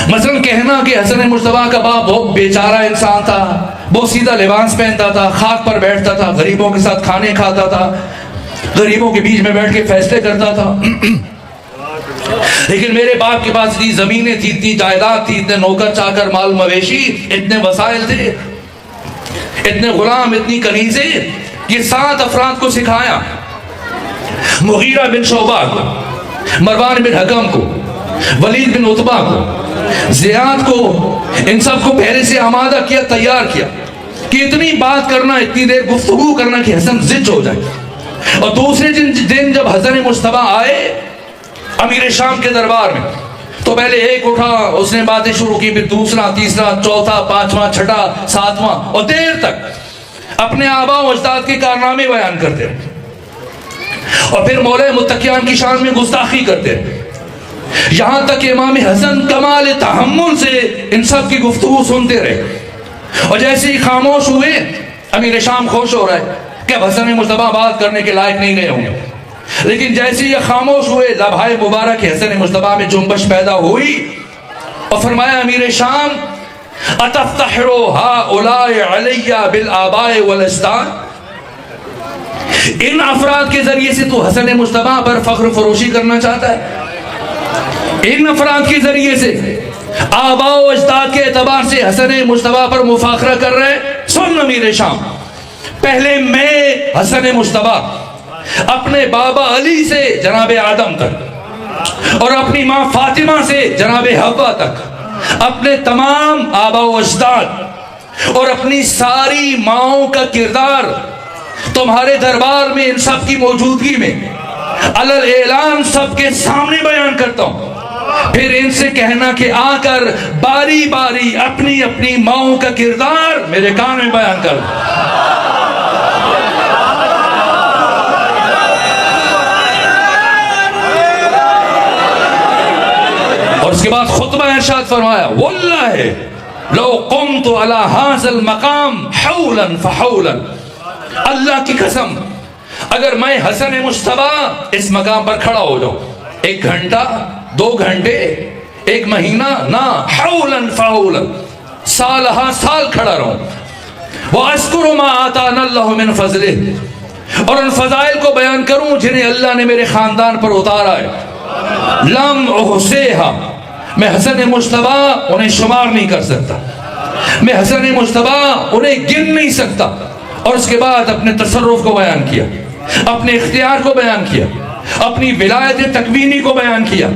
مثلا کہنا کہ حسن مصطفیٰ کا باپ بہت بیچارہ انسان تھا، بوسیدہ لباس پہنتا تھا، خاک پر بیٹھتا تھا، غریبوں کے ساتھ کھانے کھاتا تھا، غریبوں کے بیچ میں بیٹھ کے فیصلے کرتا تھا. لیکن میرے باپ کے پاس اتنی زمینیں تھی، اتنی جائیداد تھی، اتنے نوکر چاکر، مال مویشی، اتنے وسائل تھے، اتنے غلام، اتنی کنیزیں. یہ 7 افراد کو سکھایا، مغیرہ بن شعبہ کو، مروان بن حکم کو، ولید بن عتبہ کو، زیاد کو، ان سب کو پہلے سے آمادہ کیا، تیار کیا کہ اتنی بات کرنا، اتنی دیر گفتگو کرنا کہ حسن زد ہو جائے. اور دوسرے دن جب حسن مصطفیٰ آئے امیر شام کے دربار میں، تو پہلے ایک اٹھا، اس نے باتیں شروع کی، پھر دوسرا، تیسرا، چوتھا، پانچواں، چھٹا، ساتواں، اور دیر تک اپنے آباء و اجداد کے کارنامے بیان کرتے رہے. اور پھر مولا متقیان کی شان میں گستاخی کرتے رہے، یہاں تک کہ امام حسن کمال تحمل سے ان سب کی گفتگو سنتے رہے. اور جیسے ہی خاموش ہوئے، امیر شام خوش ہو رہا ہے کہ اب حسن مصطفیٰ بات کرنے کے لائق نہیں رہے ہوں گے. لیکن جیسے ہی خاموش ہوئے، لبھائے مبارک حسن مصطفیٰ میں جنبش پیدا ہوئی اور فرمایا امیر شام اتفتخر ہؤلاء علی بالآباء والاجداد، ان افراد کے ذریعے سے تو حسن مصطفیٰ پر فخر فروشی کرنا چاہتا ہے؟ ان افراد کے ذریعے سے آباء و اجداد کے اعتبار سے حسن مصطفیٰ پر مفاخرہ کر رہے؟ سن امیر شام، پہلے میں حسن مصطفیٰ اپنے بابا علی سے جناب آدم تک اور اپنی ماں فاطمہ سے جناب حوا تک، اپنے تمام آباء و اجداد اور اپنی ساری ماؤں کا کردار تمہارے دربار میں ان سب کی موجودگی میں علل اعلان سب کے سامنے بیان کرتا ہوں. پھر ان سے کہنا کہ آ کر باری باری اپنی اپنی ماؤں کا کردار میرے کان میں بیان کر دو. اور اس کے بعد خطبہ ارشاد فرمایا، واللہ لو قمت علی ھذا المقام حولا فحولا، اللہ کی قسم اگر میں حسن مصطفیٰ اس مقام پر کھڑا ہو جاؤں 1 گھنٹہ 2 گھنٹے 1 مہینہ نہ، حولا فحولا، سال ہاں سال کھڑا رہوں. وَأَذْكُرُ مَا آتَانَا اللَّهُ مِنْ فَضْلِهِ، اور ان فضائل کو بیان کروں جنہیں اللہ نے میرے خاندان پر اتارا ہے. لم احصیها، میں حسن مصطفیٰ انہیں شمار نہیں کر سکتا، میں حسن مصطفیٰ انہیں گن نہیں سکتا. اور اس کے بعد اپنے تصرف کو بیان کیا، اپنے اختیار کو بیان کیا، اپنی ولایت تکوینی کو بیان کیا.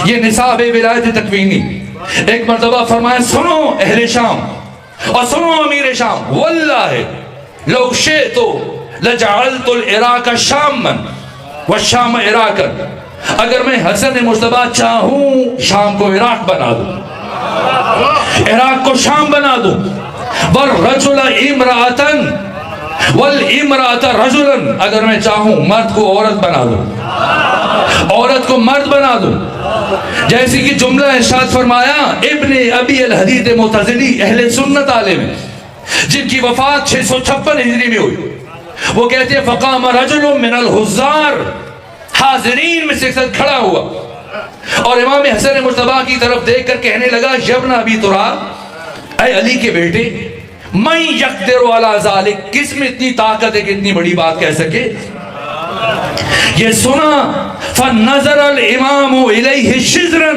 یہ نصاب ہے ولایت تکوینی. ایک مرتبہ فرمایا، سنو اہل شام اور سنو امیر شام، واللہ لو شئت لجعلت العراق شاما والشام عراقا، اگر میں حسن مصطفیٰ چاہوں شام کو عراق بنا دوں، عراق کو شام بنا دوں. والرجل امرأة والامرأة رجلا، اگر میں چاہوں مرد کو عورت بنا دوں، عورت کو مرد بنا دوں. جیسے کہ جملہ ارشاد فرمایا ابن ابی الحدید معتزلی اہل سنت عالم ہے، جن کی وفات 656 ہجری میں ہوئی. وہ کہتے ہیں فقام رجل من الحضار، حاضرین میں سے ایک کھڑا ہوا اور امام حسن مصطفیٰ کی طرف دیکھ کر کہنے لگا، یبن ابی تراب، اے علی کے بیٹے، من یقدر علی ذالک، کس میں اتنی طاقت ہے کہ اتنی بڑی بات کہہ سکے؟ یہ سنا فنظر الامام الیہ شزرا،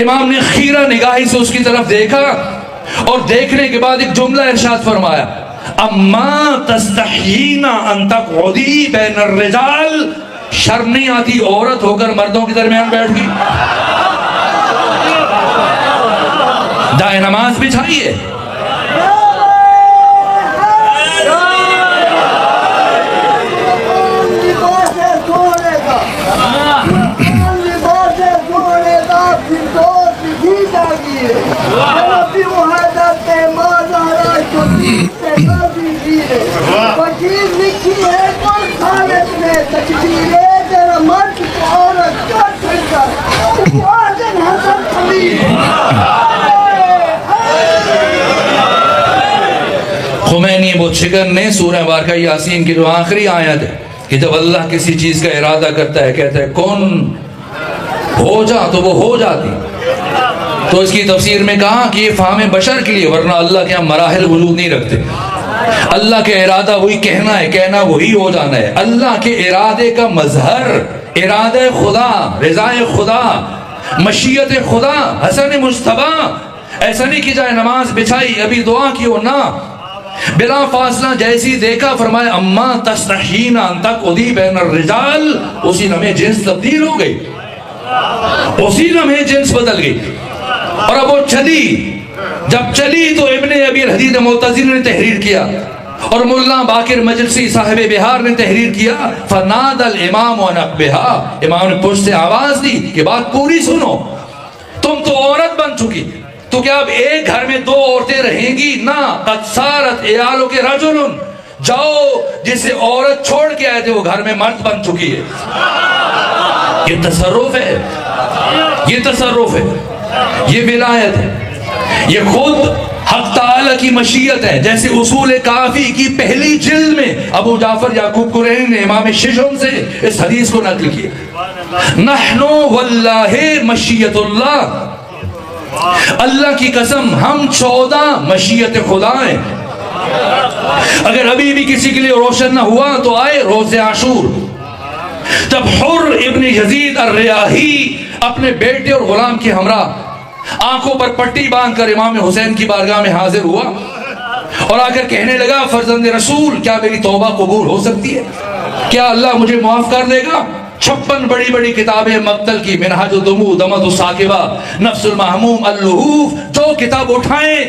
امام نے خیرہ نگاہی سے اس کی طرف دیکھا اور دیکھنے کے بعد ایک جملہ ارشاد فرمایا، اما تستحیین ان تقعدی بین الرجال، شرم نہیں آتی عورت ہو کر مردوں کے درمیان بیٹھ گئی؟ دائیں نماز بچھائیے. خمینی بتشکن نے سورہ بارکہ یاسین کی جو آخری آیت ہے کہ جب اللہ کسی چیز کا ارادہ کرتا ہے کہتا ہے کون ہو جا تو وہ ہو جاتی. تو اس کی تفسیر میں کہا کہ یہ فہم بشر کے لیے، ورنہ اللہ کے یہاں مراحل وجود نہیں رکھتے. اللہ کا ارادہ وہی کہنا ہے، کہنا وہی ہو جانا ہے. اللہ کے ارادے کا مظہر ارادہ خدا، رضا خدا، مشیت خدا. حسن مجتبیٰ ایسا نہیں کہ جائے نماز بچھائی ابھی دعا کیوں، نہ، بلا فاصلہ جیسی دیکھا فرمایا اما تستحین ان تقعدی بین الرجال، اسی لمحے جنس تبدیل ہو گئی، اسی لمحے جنس بدل گئی. اور اب وہ چلی، جب چلی تو ابن ابی الحدید معتزلی نے تحریر کیا اور ملا باقر مجلسی صاحب بہار نے تحریر کیا. فناد الامام ونقبہا، امام نے پشت سے آواز دی کہ بات پوری سنو، تم تو عورت بن چکی، تو کیا اب ایک گھر میں دو عورتیں رہیں گی؟ نہ، قد صارت عیالو کے رجل، جاؤ جسے عورت چھوڑ کے آئے تھے وہ گھر میں مرد بن چکی ہے. یہ تصرف ہے، یہ تصرف ہے، یہ ولایت ہے، یہ خود حق تعالی کی مشیت ہے. جیسے اصول کافی کی پہلی جلد میں ابو جعفر یعقوب قرینی نے امام ششم سے اس حدیث کو نقل کیا، نحن واللہ مشیت اللہ، اللہ کی قسم ہم 14 مشیت خدا ہیں. اگر ابھی بھی کسی کے لیے روشن نہ ہوا تو آئے روز عاشور، جب حر ابن یزید الریاحی اپنے بیٹے اور غلام کے ہمراہ آنکھوں پر پٹی باندھ کر امام حسین کی بارگاہ میں حاضر ہوا اور آ کر کہنے لگا فرزند رسول کیا میری توبہ قبول ہو سکتی ہے؟ کیا اللہ مجھے معاف کر دے گا؟ 56 بڑی بڑی کتابیں مقتل کی، منہاج الدموع، دمۃ الثاقبہ، نفس المحموم، اللحوف، جو کتاب اٹھائیں،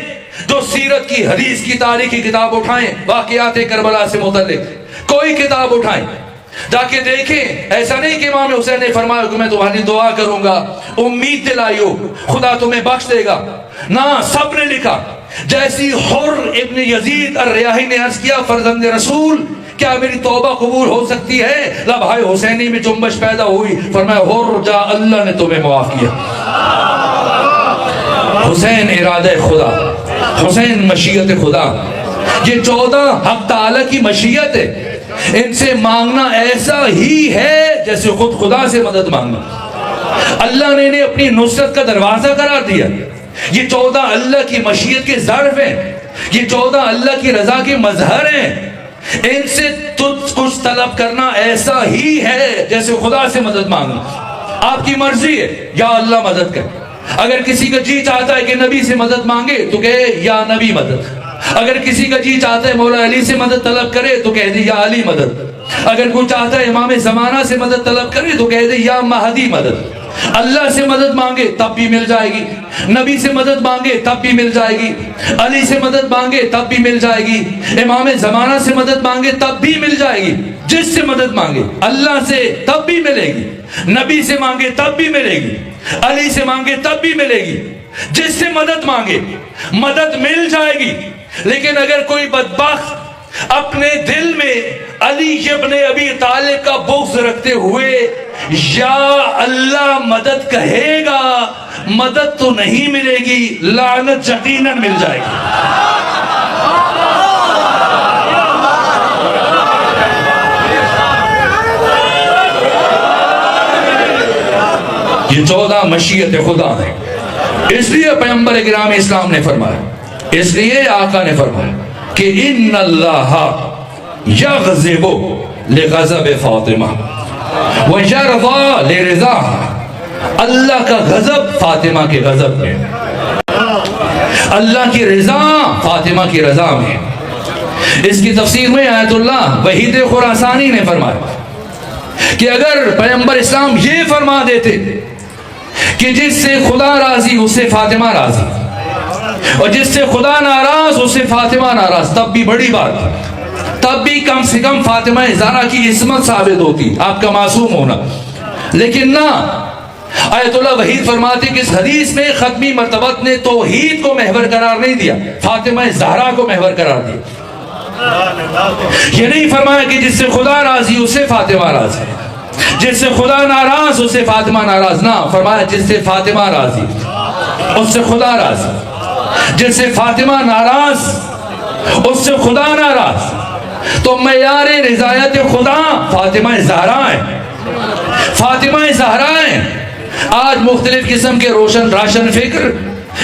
جو سیرت کی، حدیث کی، تاریخ کی کتاب اٹھائیں، واقعات کربلا سے متعلق کوئی کتاب اٹھائیں، جا کے دیکھیں. ایسا نہیں کہ امام حسین نے فرمایا کہ میں تمہاری دعا کروں گا، امید دلائیو خدا تمہیں بخش دے گا. نہ، سب نے لکھا. جیسی حر ابن یزید الریاحی نے عرض کیا فرزند رسول کیا میری توبہ قبول ہو سکتی ہے؟ لبھائے حسینی میں جنبش پیدا ہوئی. فرمایا حر جا، اللہ نے تمہیں معاف کیا. حسین ارادہ خدا، حسین مشیت خدا. یہ 14 حق تعالی کی مشیت ہے. ان سے مانگنا ایسا ہی ہے جیسے خود خدا سے مدد مانگنا. اللہ نے انہیں اپنی نصرت کا دروازہ قرار دیا. یہ 14 اللہ کی مشیت کے ظرف ہیں، یہ 14 اللہ کی رضا کے مظہر ہیں. ان سے تجھ کچھ طلب کرنا ایسا ہی ہے جیسے خدا سے مدد مانگنا. آپ کی مرضی ہے، یا اللہ مدد کر. اگر کسی کا جی چاہتا ہے کہ نبی سے مدد مانگے تو کہے یا نبی مدد. اگر کسی کا جی چاہتا ہے مولا علی سے مدد طلب کرے تو کہہ دے یا علی مدد. اگر کوئی چاہتا ہے امام زمانہ سے مدد طلب کرے تو کہہ دے یا مہدی مدد. اللہ سے مدد مانگے تب بھی مل جائے گی، نبی سے مدد مانگے تب بھی مل جائے گی، علی سے مدد مانگے تب بھی مل جائے گی، امام زمانہ سے مدد مانگے تب بھی مل جائے گی. جس سے مدد مانگے اللہ سے تب بھی ملے گی، نبی سے مانگے تب بھی ملے گی، علی سے مانگے تب بھی ملے گی. جس سے مدد مانگے مدد مل جائے گی. لیکن اگر کوئی بدبخت اپنے دل میں علی ابن ابی طالب کا بغض رکھتے ہوئے یا اللہ مدد کہے گا، مدد تو نہیں ملے گی، لعنت یقیناً مل جائے گی. یہ 14 مشیت خدا ہے. اس لیے پیغمبر کرام اسلام نے فرمایا، اس لیے آقا نے فرمایا کہ ان اللہ یغضب لغضب فاطمہ ویرضا لرضاها. اللہ کا غضب فاطمہ کے غضب میں، اللہ کی رضا فاطمہ کی رضا میں. اس کی تفسیر میں آیت اللہ وحید خراسانی نے فرمایا کہ اگر پیغمبر اسلام یہ فرما دیتے کہ جس سے خدا راضی اس سے فاطمہ راضی، اور جس سے خدا ناراض اس سے فاطمہ ناراض، تب بھی بڑی بات، تب بھی کم سے کم فاطمہ زہرا کی عصمت ثابت ہوتی، آپ کا معصوم ہونا. لیکن نہ، آیت اللہ وحید فرماتے کہ اس حدیث میں ختمی مرتبت نے توحید کو محور قرار نہیں دیا، فاطمہ زہرا کو محور قرار دیا. یہ نہیں فرمایا کہ جس سے خدا راضی اس سے فاطمہ راضی، جس سے خدا ناراض اس سے فاطمہ ناراض. نہ، فرمایا جس سے فاطمہ راضی اس سے خدا راضی، جس سے فاطمہ ناراض اس سے خدا ناراض. تو معیار رضایت خدا فاطمہ زہرا ہے، فاطمہ زہرا ہے. آج مختلف قسم کے روشن راشن فکر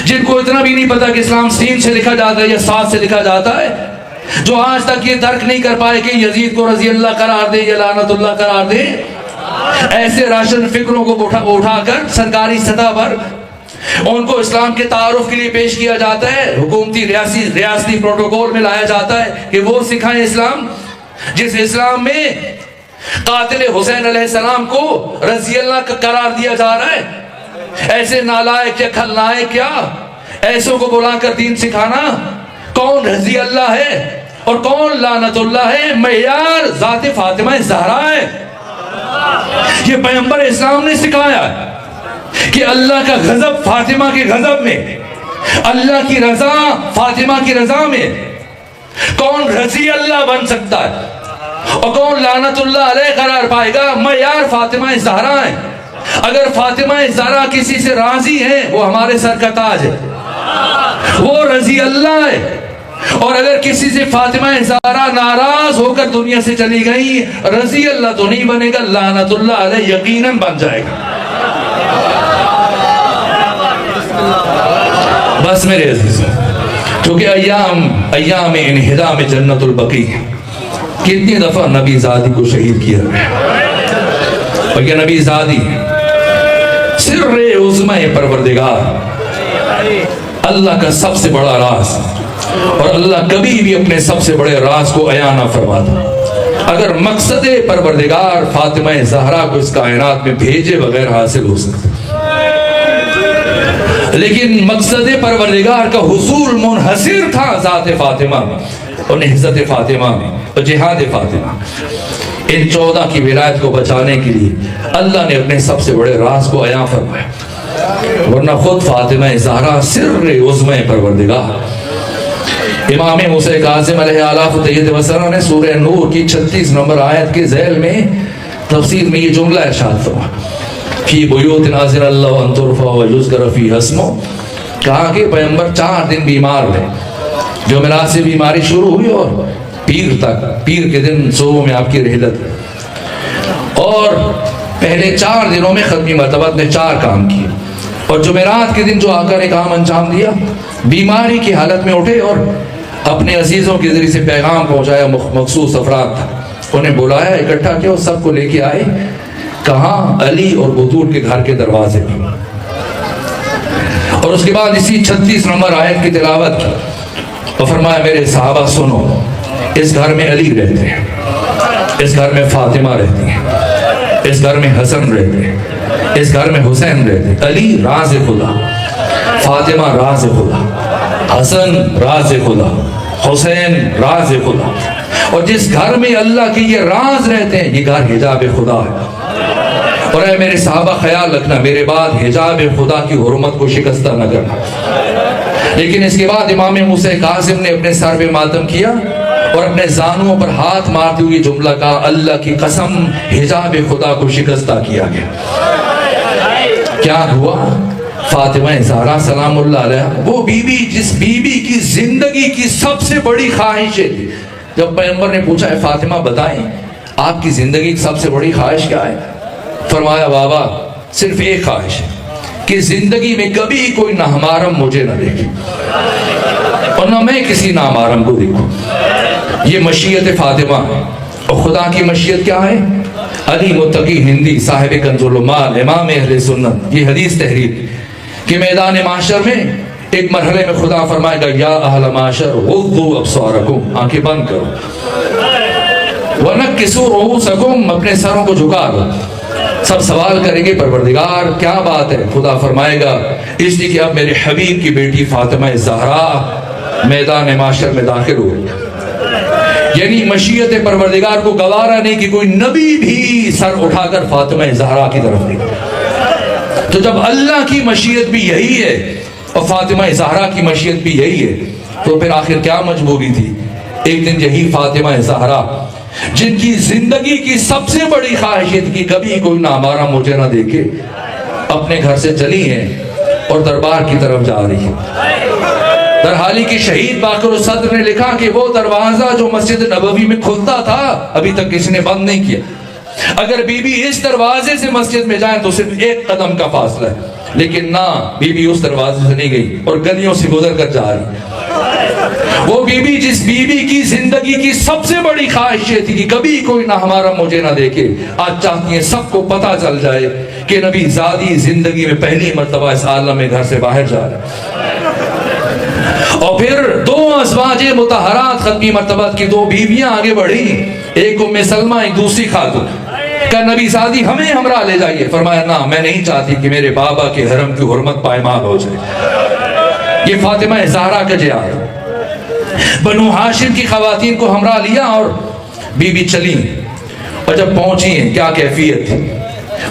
جن کو اتنا بھی نہیں پتا کہ اسلام سین سے لکھا جاتا ہے یا سات سے لکھا جاتا ہے، جو آج تک یہ درک نہیں کر پائے کہ یزید کو رضی اللہ قرار دے یا لعنت اللہ قرار دے، ایسے راشن فکروں کو اٹھا کر سرکاری سطح پر ان کو اسلام کے تعارف کے لیے پیش کیا جاتا ہے، حکومتی ریاستی پروٹوکول میں لایا جاتا ہے کہ وہ سکھائیں اسلام، جس اسلام میں قاتل حسین علیہ السلام کو رضی اللہ کا قرار دیا جا رہا ہے۔ ایسے نالائق یا خلنائق کیا ایسوں کو بلا کر دین سکھانا، کون رضی اللہ ہے اور کون لعنت اللہ ہے؟ معیار ذات فاطمہ زہرا ہے۔ یہ پیغمبر اسلام نے سکھایا ہے کہ اللہ کا غضب فاطمہ کے غضب میں، اللہ کی رضا فاطمہ کی رضا میں، کون رضی اللہ بن سکتا ہے اور کون لعنت اللہ علیہ قرار پائے گا؟ معیار فاطمہ زہرا ہے۔ اگر فاطمہ زہرا کسی سے راضی ہے وہ ہمارے سر کا تاج ہے، وہ رضی اللہ ہے، اور اگر کسی سے فاطمہ زہرا ناراض ہو کر دنیا سے چلی گئی، رضی اللہ تو نہیں بنے گا، لعنت اللہ علیہ یقیناً بن جائے گا۔ بس میرے عزیزوں، چونکہ ایام انہدام جنت البقیع، کتنی دفعہ نبی زادی کو شہید کیا اور یہ نبی زادی سر عظمہ پروردگار، اللہ کا سب سے بڑا راز، اور اللہ کبھی بھی اپنے سب سے بڑے راز کو عیاں نہ فرماتا۔ اگر مقصد پروردگار فاطمہ زہرا کو اس کائنات میں بھیجے بغیر حاصل ہو سکتا، لیکن مقصد پروردگار کا حصول منحصر تھا ذات فاطمہ میں اور نہضت فاطمہ میں اور جہاد فاطمہ۔ ان 14 کی ولایت کو بچانے کے لیے اللہ نے اپنے سب سے بڑے راز کو عیاں فرمایا، ورنہ خود فاطمہ زہرا سر عظمہ پروردگار۔ امام موسیٰ کاظم علیہ آلاف طیب وسلم نے سورہ نور کی 36 نمبر آیت کے ذیل میں تفسیر میں یہ جملہ ارشاد فرمایا، فی بیوت اذن اللہ ان ترفع ویذکر فیہا اسمہ، کہا کہ پیغمبر 4 دن بیمار رہے، جمعرات سے بیماری شروع ہوئی اور پیر تک، پیر کے دن صبح میں آپ کی رحلت، اور پہلے 4 دنوں میں ختمی مرتبہ نے 4 کام کیے، اور جمعرات کے دن جو آ کر ایک کام انجام دیا، بیماری کی حالت میں اٹھے اور اپنے عزیزوں کے ذریعے سے پیغام پہنچایا، مخصوص افراد تھا، انہیں بلایا، اکٹھا کیا اور سب کو لے کے آئے، کہاں؟ علی اور بطول کے گھر کے دروازے پہ، اور اس کے بعد اسی 36 نمبر آیت کی تلاوت کی اور فرمایا میرے صحابہ سنو، اس گھر میں علی رہتے ہیں، اس گھر میں فاطمہ رہتی ہیں، اس گھر میں حسن رہتے ہیں، اس گھر میں حسین رہتے ہیں، علی راز خدا، فاطمہ راز خدا، حسن راز خدا، حسین راز خدا، اور جس گھر میں اللہ کے یہ راز رہتے ہیں یہ گھر حجاب خدا ہے۔ اور اے میرے صحابہ خیال رکھنا، میرے بعد حجاب خدا کی حرمت کو شکستہ نہ کرنا۔ لیکن اس کے بعد امام موسیٰ کاظم نے اپنے سر پہ ماتم کیا اور اپنے زانوں پر ہاتھ مارتے ہوئے جملہ کہا، اللہ کی قسم حجاب خدا کو شکستہ کیا گیا۔ کیا ہوا؟ فاطمہ زہرا سلام اللہ علیہ، وہ بیوی جس بیوی کی زندگی کی سب سے بڑی خواہشیں تھی، جب پیغمبر نے پوچھا ہے فاطمہ بتائیں آپ کی زندگی کی سب سے بڑی خواہش کیا ہے؟ فرمایا بابا صرف ایک خواہش ہے کہ زندگی میں کبھی کوئی نامحرم مجھے نہ دیکھے اور نہ میں کسی نامحرم کو دیکھوں۔ یہ مشیت فاطمہ ہے، اور خدا کی مشیت کیا ہے؟ علی متقی ہندی صاحب کنز المال امام اہل سنت یہ حدیث تحریر کہ میدان معاشر میں ایک مرحلے میں خدا فرمائے گا، یا اہل معاشر غضوا ابصارکم، آنکھیں بند کرو، وَنَكِّسُوا رُؤُوسَكُمْ، اپنے سروں کو جھکا دو۔ سب سوال کریں گے پروردگار کیا بات ہے؟ خدا فرمائے گا اس لیے کہ اب میرے حبیب کی بیٹی فاطمہ زہرا میدان معاشر میں داخل ہو گئی۔ یعنی مشیت پروردگار کو گوارا نہیں کہ کوئی نبی بھی سر اٹھا کر فاطمہ زہرا کی طرف دیکھے۔ تو جب اللہ کی مشیت بھی یہی ہے اور فاطمہ زہرا کی مشیت بھی یہی ہے تو پھر آخر کیا مجبوری تھی؟ ایک دن یہی فاطمہ زہرا جن کی زندگی کی سب سے بڑی خواہشیت کی کبھی کوئی نامحرم مجھے نہ دیکھے، اپنے گھر سے چلی ہیں اور دربار کی طرف جا رہی ہیں۔ در حالی کہ شہید باقر الصدر نے لکھا کہ وہ دروازہ جو مسجد نبوی میں کھلتا تھا ابھی تک کسی نے بند نہیں کیا، اگر بی بی اس دروازے سے مسجد میں جائیں تو صرف 1 قدم کا فاصلہ ہے، لیکن نہ، بیوی اس دروازے سے نہیں گئی اور گلیوں سے گزر کر جا رہی. وہ بیوی جس بیوی کی زندگی کی سب سے بڑی خواہش یہ تھی کہ کبھی کوئی نہ ہمارا مجھے نہ دیکھے، آج چاہتی ہیں سب کو پتا چل جائے کہ نبی زادی زندگی میں پہلی مرتبہ اس عالم میں گھر سے باہر جا رہے ہیں. اور پھر دو ازواج مطہرات ختمی مرتبہ کی دو بیویاں آگے بڑھی، ایک ام سلمہ ایک دوسری خاتون. کہ نبی زادی ہمیں ہمراہ لے جائیے. فرمایا نہ، میں نہیں چاہتی کہ میرے بابا کے حرم کی حرمت پائمال ہو جائے. یہ فاطمہ زہرا کا جہاد. بنو ہاشم کی خواتین کو ہمراہ لیا اور بیوی چلی. اور جب پہنچی ہیں کیا کیفیت تھی.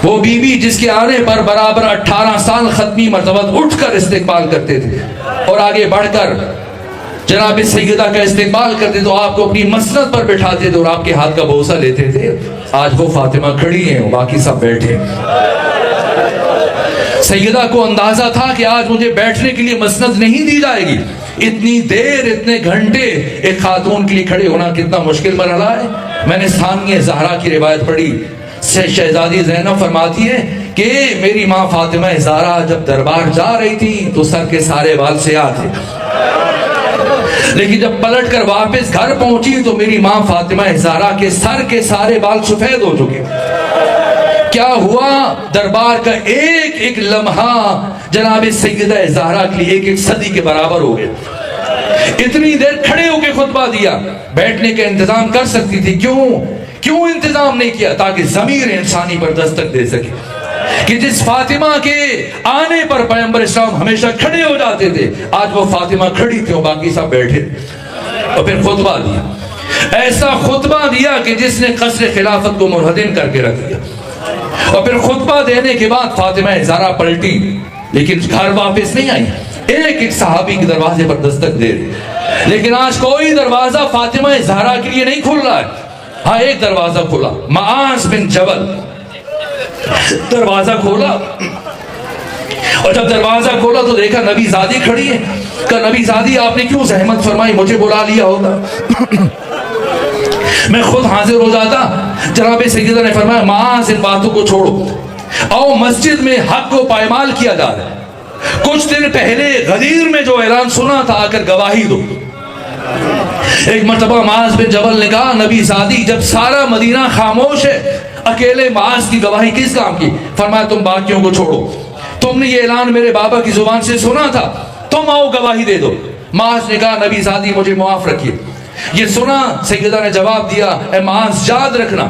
وہ بیوی جس کے آنے پر برابر 18 سال ختمی مرتبہ اٹھ کر استقبال کرتے تھے اور آگے بڑھ کر جناب سیدہ کا استقبال کرتے تو آپ کو اپنی مسند پر بٹھاتے تھے اور آپ کے ہاتھ کا بوسہ لیتے تھے. آج وہ فاطمہ کھڑی ہیں، باقی سب بیٹھے. سیدہ کو اندازہ تھا کہ آج مجھے بیٹھنے کے لیے مسند نہیں دی جائے گی. اتنی دیر، اتنے گھنٹے ایک خاتون کے لیے کھڑے ہونا کتنا مشکل مرحلہ ہے. میں نے ثانیہ زہرا کی روایت پڑھی. شہزادی زینب فرماتی ہے کہ میری ماں فاطمہ زہرا جب دربار جا رہی تھی تو سر کے سارے بال سیاہ تھے، لیکن جب پلٹ کر واپس گھر پہنچی تو میری ماں فاطمہ زہرا کے سر کے سارے بال سفید ہو چکے. کیا ہوا؟ دربار کا ایک ایک لمحہ جناب سیدہ زہرا کے لیے ایک ایک صدی کے برابر ہو گیا. اتنی دیر کھڑے ہو کے خطبہ دیا، بیٹھنے کا انتظام کر سکتی تھی. کیوں انتظام نہیں کیا؟ تاکہ ضمیر انسانی پر دستک دے سکے کہ جس فاطمہ کے آنے پر پیغمبر اسلام ہمیشہ کھڑے ہو جاتے تھے، آج وہ فاطمہ کھڑی تھی اور باقی سب بیٹھے. اور پھر خطبہ دیا، ایسا خطبہ دیا کہ جس نے قصر خلافت کو منہدم کر کے رکھ دیا. اور پھر خطبہ دینے کے بعد فاطمہ زہرا پلٹی لیکن گھر واپس نہیں آئی. ایک ایک صحابی کے دروازے پر دستک دے رہی. لیکن آج کوئی دروازہ فاطمہ زہرا کے لیے نہیں کھل رہا ہے. ہاں ایک دروازہ کھلا، معاذ بن جبل دروازہ کھولا. اور جب دروازہ کھولا تو دیکھا نبی زادی کھڑی ہے. کہا نبی زادی آپ نے کیوں زحمت فرمائی، مجھے بلا لیا ہوتا میں خود حاضر ہو جاتا. جناب سیدہ نے فرمایا معاذ ان باتوں کو چھوڑو، آؤ مسجد میں حق کو پائمال کیا جا رہا ہے. کچھ دن پہلے غدیر میں جو اعلان سنا تھا آ کر گواہی دو. ایک مرتبہ معاذ بن جبل نے کہا نبی زادی جب سارا مدینہ خاموش ہے اکیلے معاذ کی گواہی کس کام کی؟ فرمایا تم باقیوں کو چھوڑو، تم نے یہ اعلان میرے بابا کی زبان سے سنا تھا، تم آؤ گواہی دے دو. معاذ نے کہا نبی زادی مجھے معاف رکھیے. یہ سنا سیدہ نے جواب دیا اے معاذ یاد رکھنا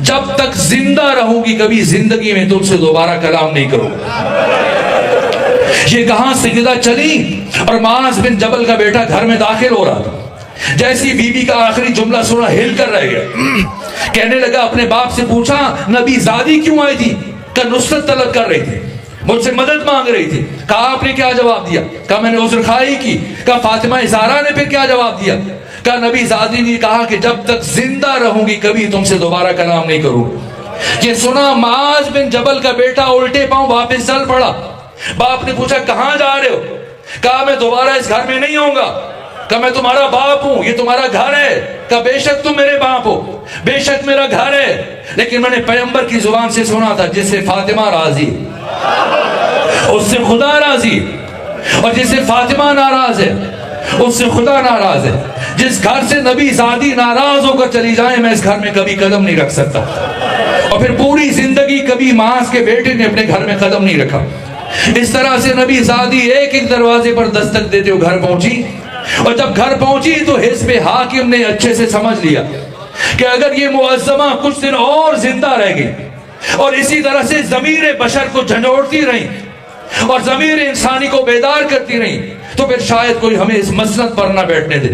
جب تک زندہ رہوں گی کبھی زندگی میں تم سے دوبارہ کلام نہیں کروں. یہ کہاں سیدہ چلی اور معاذ بن جبل کا بیٹا گھر میں داخل ہو رہا تھا. جیسی بیوی کا آخری جملہ سنا ہل کر رہ گیا. کہنے لگا اپنے باپ سے پوچھا نبی زادی کیوں آئی تھی؟ کہ نصرت طلب کر رہی تھی، مجھ سے مدد مانگ رہی تھی. کہا آپ نے کیا جواب دیا؟ کہا میں نے عذر خواہی کی. کہا فاطمہ زہرا نے پھر کیا جواب دیا؟ کہا نبی زادی نے کہا کہ جب تک زندہ رہوں گی کبھی تم سے دوبارہ کلام نہیں کروں. یہ سنا معاذ بن جبل کا بیٹا الٹے پاؤں واپس چل پڑا. باپ نے پوچھا کہاں جا رہے ہو؟ کہا میں دوبارہ اس گھر میں نہیں آؤں گا. کہ میں تمہارا باپ ہوں، یہ تمہارا گھر ہے. کہ بے شک تم میرے باپ ہو، بے شک میرا گھر ہے، لیکن میں نے پیغمبر کی زبان سے سنا تھا جس سے فاطمہ راضی اس سے خدا راضی، اور جس سے فاطمہ ناراض ہے اس سے خدا ناراض ہے. جس گھر سے نبی زادی ناراض ہو کر چلی جائے میں اس گھر میں کبھی قدم نہیں رکھ سکتا. اور پھر پوری زندگی کبھی معاذ کے بیٹے نے اپنے گھر میں قدم نہیں رکھا. اس طرح سے نبی زادی ایک ایک دروازے پر دستک دیتے ہوئے گھر پہنچی. اور جب گھر پہنچی تو حزب حاکم نے اچھے سے سمجھ لیا کہ اگر یہ معظمہ کچھ دن اور زندہ رہ گئی اور اسی طرح سے ضمیر بشر کو جھنجھوڑتی رہی اور ضمیر انسانی کو بیدار کرتی رہی تو پھر شاید کوئی ہمیں اس مسند پر نہ بیٹھنے دے.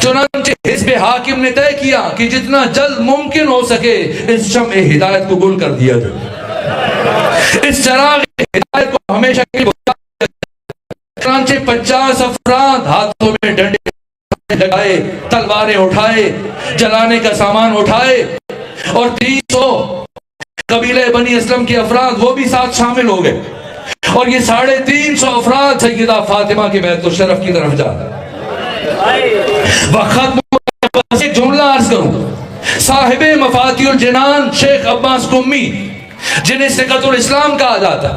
چنانچہ حزب حاکم نے طے کیا کہ جتنا جلد ممکن ہو سکے اس شمع ہدایت کو گل کر دیا جائے، اس چراغ ہدایت کو ہمیشہ کے لیے. چنانچہ 50 افراد ہاتھوں میں ڈنڈے لگائے، تلواریں اٹھائے، جلانے کا سامان اٹھائے، اور 300 قبیلہ بنی اسلم کے افراد وہ بھی ساتھ شامل ہو گئے. اور یہ 350 افراد سیدہ فاطمہ کے بیت الشرف کی طرف جا. وقت ایک جملہ عرض کروں. صاحب مفاتیح الجنان شیخ عباس قمی جنہیں سقۃ الاسلام کہا جاتا،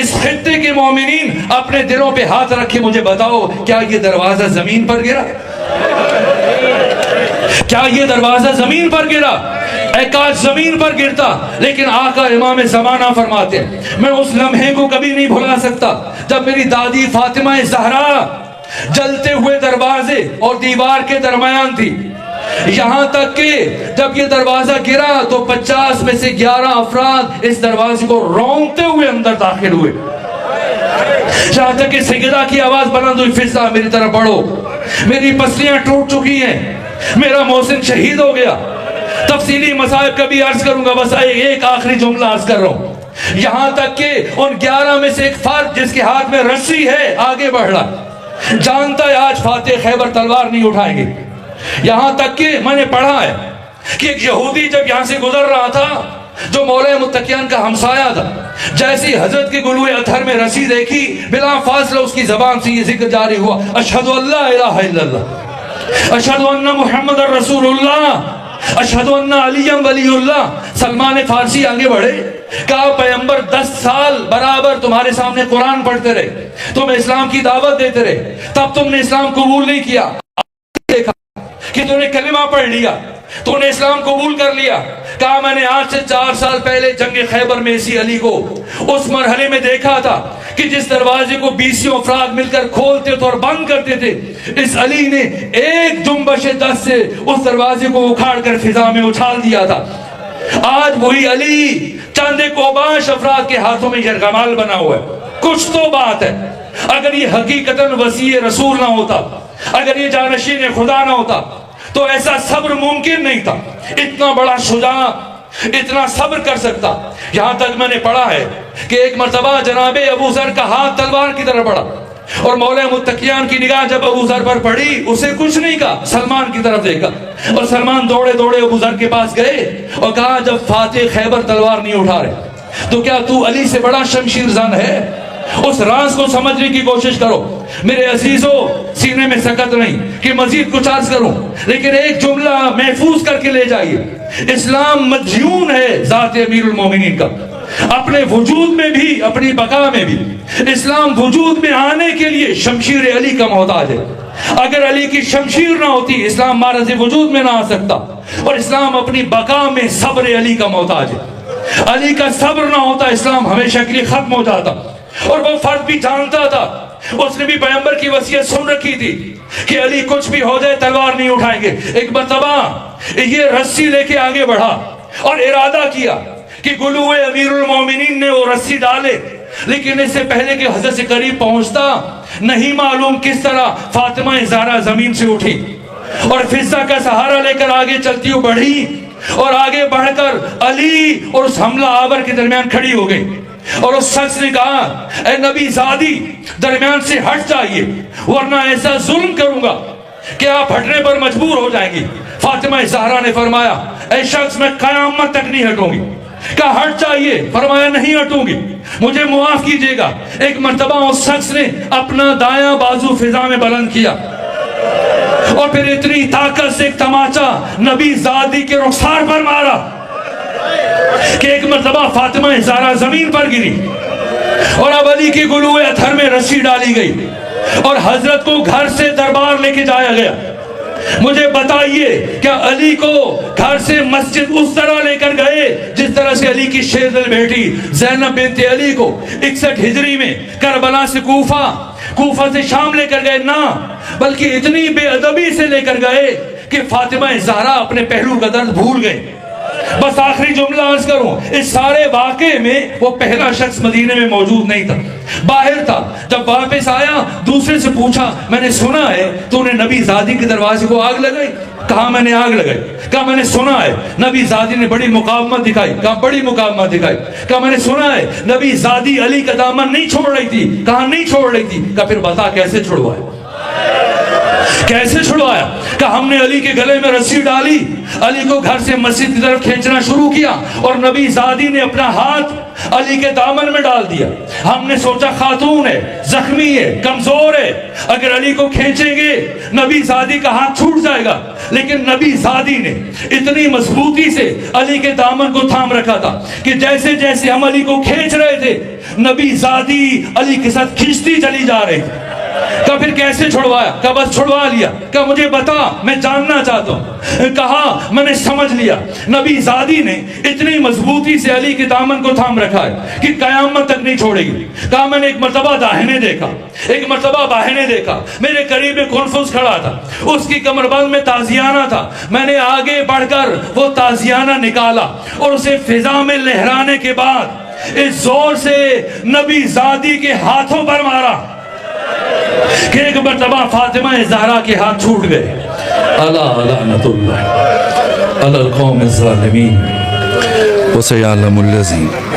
اس خطے کے مومنین اپنے دلوں پہ ہاتھ رکھے مجھے بتاؤ کیا یہ دروازہ زمین پر گرا؟ کیا یہ دروازہ زمین پر گرا؟ اے کاش زمین پر گرتا. لیکن آقا امام زمانہ فرماتے ہیں میں اس لمحے کو کبھی نہیں بھلا سکتا جب میری دادی فاطمہ زہرا جلتے ہوئے دروازے اور دیوار کے درمیان تھی. یہاں تک کہ جب یہ دروازہ گرا تو 50 میں سے 11 افراد اس دروازے کو رونگتے ہوئے اندر داخل ہوئے. جہاں تک کہ سیدہ کی آواز بلند ہوئی فضا میری طرف بڑھو، میری پسلیاں ٹوٹ چکی ہیں، میرا محسن شہید ہو گیا. تفصیلی مسائل کبھی عرض کروں گا، بس ایک آخری جملہ عرض کر رہا ہوں. یہاں تک کہ ان 11 میں سے ایک فرد جس کے ہاتھ میں رسی ہے آگے بڑھ رہا، جانتا ہے آج فاتح خیبر تلوار نہیں اٹھائیں گے. یہاں تک کہ میں نے پڑھا ہے کہ ایک یہودی جب یہاں سے گزر رہا تھا جو مولا متقیان کا ہمسایہ تھا، جیسی حضرت کے گلوئے اطہر میں رسی دیکھی بلا فاصلہ اس کی زبان سے یہ ذکر جاری ہوا، اشہد ان لا الہ الا اللہ، اشہد ان محمد رسول اللہ، اشہد ان علی ولی اللہ. سلمان فارسی آگے بڑھے، کہا پیغمبر 10 سال برابر تمہارے سامنے قرآن پڑھتے رہے، تم اسلام کی دعوت دیتے رہے، تب تم نے اسلام قبول نہیں کیا. دیکھا کہ تو نے کلمہ پڑھ لیا، تو نے اسلام قبول کر لیا. کہا میں نے آج سے 4 سال پہلے جنگ خیبر میں اسی علی کو اس مرحلے میں دیکھا تھا کہ جس دروازے کو 20 افراد مل کر کھولتے تھے اور بند کرتے تھے، اس علی نے ایک جنبش دست سے اس دروازے کو اکھاڑ کر فضا میں اچھال دیا تھا. آج وہی علی چند ایک اوباش افراد کے ہاتھوں میں یرغمال بنا ہوا ہے. کچھ تو بات ہے. اگر یہ حقیقتاً وسیع رسول نہ ہوتا، اگر یہ جانشین خدا نہ ہوتا تو ایسا صبر ممکن نہیں تھا. اتنا بڑا شجاع اتنا صبر کر سکتا. یہاں تک میں نے پڑھا ہے کہ ایک مرتبہ جناب ابو ذر کا ہاتھ تلوار کی طرف بڑھا اور مولا متقیان کی نگاہ جب ابو ذر پر پڑی اسے کچھ نہیں کہا، سلمان کی طرف دیکھا اور سلمان دوڑے دوڑے ابو ذر کے پاس گئے اور کہا جب فاتح خیبر تلوار نہیں اٹھا رہے تو کیا تو علی سے بڑا شمشیر زن ہے؟ اس راز کو سمجھنے کی کوشش کرو میرے عزیزو. سینے میں سکت نہیں کہ مزید کچھ عرض کروں، لیکن ایک جملہ محفوظ کر کے لے جائیے. اسلام مدیون ہے ذات امیر المومنین کا، اپنے وجود میں بھی اپنی بقا میں بھی. اسلام وجود میں آنے کے لیے شمشیر علی کا محتاج ہے. اگر علی کی شمشیر نہ ہوتی اسلام معرض وجود میں نہ آ سکتا. اور اسلام اپنی بقا میں صبر علی کا محتاج ہے. علی کا صبر نہ ہوتا اسلام ہمیشہ کے لیے ختم ہو جاتا. اور وہ فرد بھی جانتا تھا، اس نے بھی پیغمبر کی وصیت سن رکھی تھی کہ علی کچھ بھی ہو جائے تلوار نہیں اٹھائیں گے. ایک مرتبہ یہ رسی لے کے آگے بڑھا اور ارادہ کیا کہ گلوئے امیر المومنین نے وہ رسی ڈالے، لیکن اس سے پہلے کہ حضرت سے قریب پہنچتا نہیں معلوم کس طرح فاطمہ زہرا زمین سے اٹھی اور فضا کا سہارا لے کر آگے چلتی ہوئی بڑھی اور آگے بڑھ کر علی اور اس حملہ آور کے درمیان کھڑی ہو گئی. اور اس شخص نے کہا اے نبی زادی درمیان سے ہٹ جائیے ورنہ ایسا ظلم کروں گا کہ آپ ہٹنے پر مجبور ہو جائیں گی. فاطمہ زہرا نے فرمایا اے شخص میں قیامت تک نہیں ہٹوں گی. کہا ہٹ جائیے، فرمایا نہیں ہٹوں گی، مجھے معاف کیجیے گا. ایک مرتبہ اس شخص نے اپنا دایاں بازو فضا میں بلند کیا اور پھر اتنی طاقت سے ایک تماچا نبی زادی کے رخسار پر مارا کہ ایک مرتبہ فاطمہ زہرا زمین پر گری اور اب علی کی گلوئے اطہر میں رسی ڈالی گئی اور حضرت کو گھر سے دربار لے کے جایا گیا. مجھے بتائیے کیا علی کو گھر سے مسجد اس طرح لے کر گئے جس طرح سے علی کی شیردل بیٹی زینب بنت علی کو 61 ہجری میں کربلا سے کوفہ سے شام لے کر گئے؟ نہ، بلکہ اتنی بے ادبی سے لے کر گئے کہ فاطمہ زہرا اپنے پہلو کا درد بھول گئے. بس آخری جملہ عرض کروں، اس سارے واقعے میں وہ پہلا شخص مدینے میں موجود نہیں تھا، باہر تھا. جب واپس آیا دوسرے سے پوچھا میں نے سنا ہے تو نے نبی زادی کے دروازے کو آگ لگائی. کہا میں نے آگ لگائی. کہا میں نے سنا ہے نبی زادی نے بڑی مقاومت دکھائی. کہا بڑی مقاومت دکھائی. کہا میں نے سنا ہے نبی زادی علی کا دامن نہیں چھوڑ رہی تھی. کہا نہیں چھوڑ رہی تھی. کہا پھر بتا کیسے چھڑوایا؟ کیسے چھڑوایا؟ کہ ہم نے علی کے گلے میں رسی ڈالی، علی کو گھر سے مسجد کی طرف کھینچنا شروع کیا اور نبی زادی نے اپنا ہاتھ علی کے دامن میں ڈال دیا. ہم نے سوچا خاتون ہے، زخمی ہے، کمزور ہے، اگر علی کو کھینچیں گے نبی زادی کا ہاتھ چھوٹ جائے گا. لیکن نبی زادی نے اتنی مضبوطی سے علی کے دامن کو تھام رکھا تھا کہ جیسے جیسے ہم علی کو کھینچ رہے تھے نبی زادی علی کے ساتھ کھینچتی چلی جا رہی تھی. کہا پھر کیسے چھڑوایا؟ کہا بس چھڑوا لیا. کہا مجھے بتا، میں جاننا چاہتا ہوں. کہا میں نے سمجھ لیا. نبی زادی نے اتنی مضبوطی سے علی کے دامن کو تھام رکھا ہے کہ قیامت تک نہیں چھوڑے گی. کہا میں نے ایک مرتبہ داہنے دیکھا، ایک مرتبہ بائیں دیکھا. میرے قریب ایک کنفوس کھڑا تھا، اس کی کمر بند میں تازیانہ تھا. میں نے آگے بڑھ کر وہ تازیانہ نکالا اور اسے فضا میں لہرانے کے بعد اس زور سے نبی زادی کے ہاتھوں پر مارا کہ ایک مرتبہ فاطمہ زہرا کے ہاتھ چھوٹ گئے. الا لعنت اللہ علی القوم الظالمین وسيعلم الذين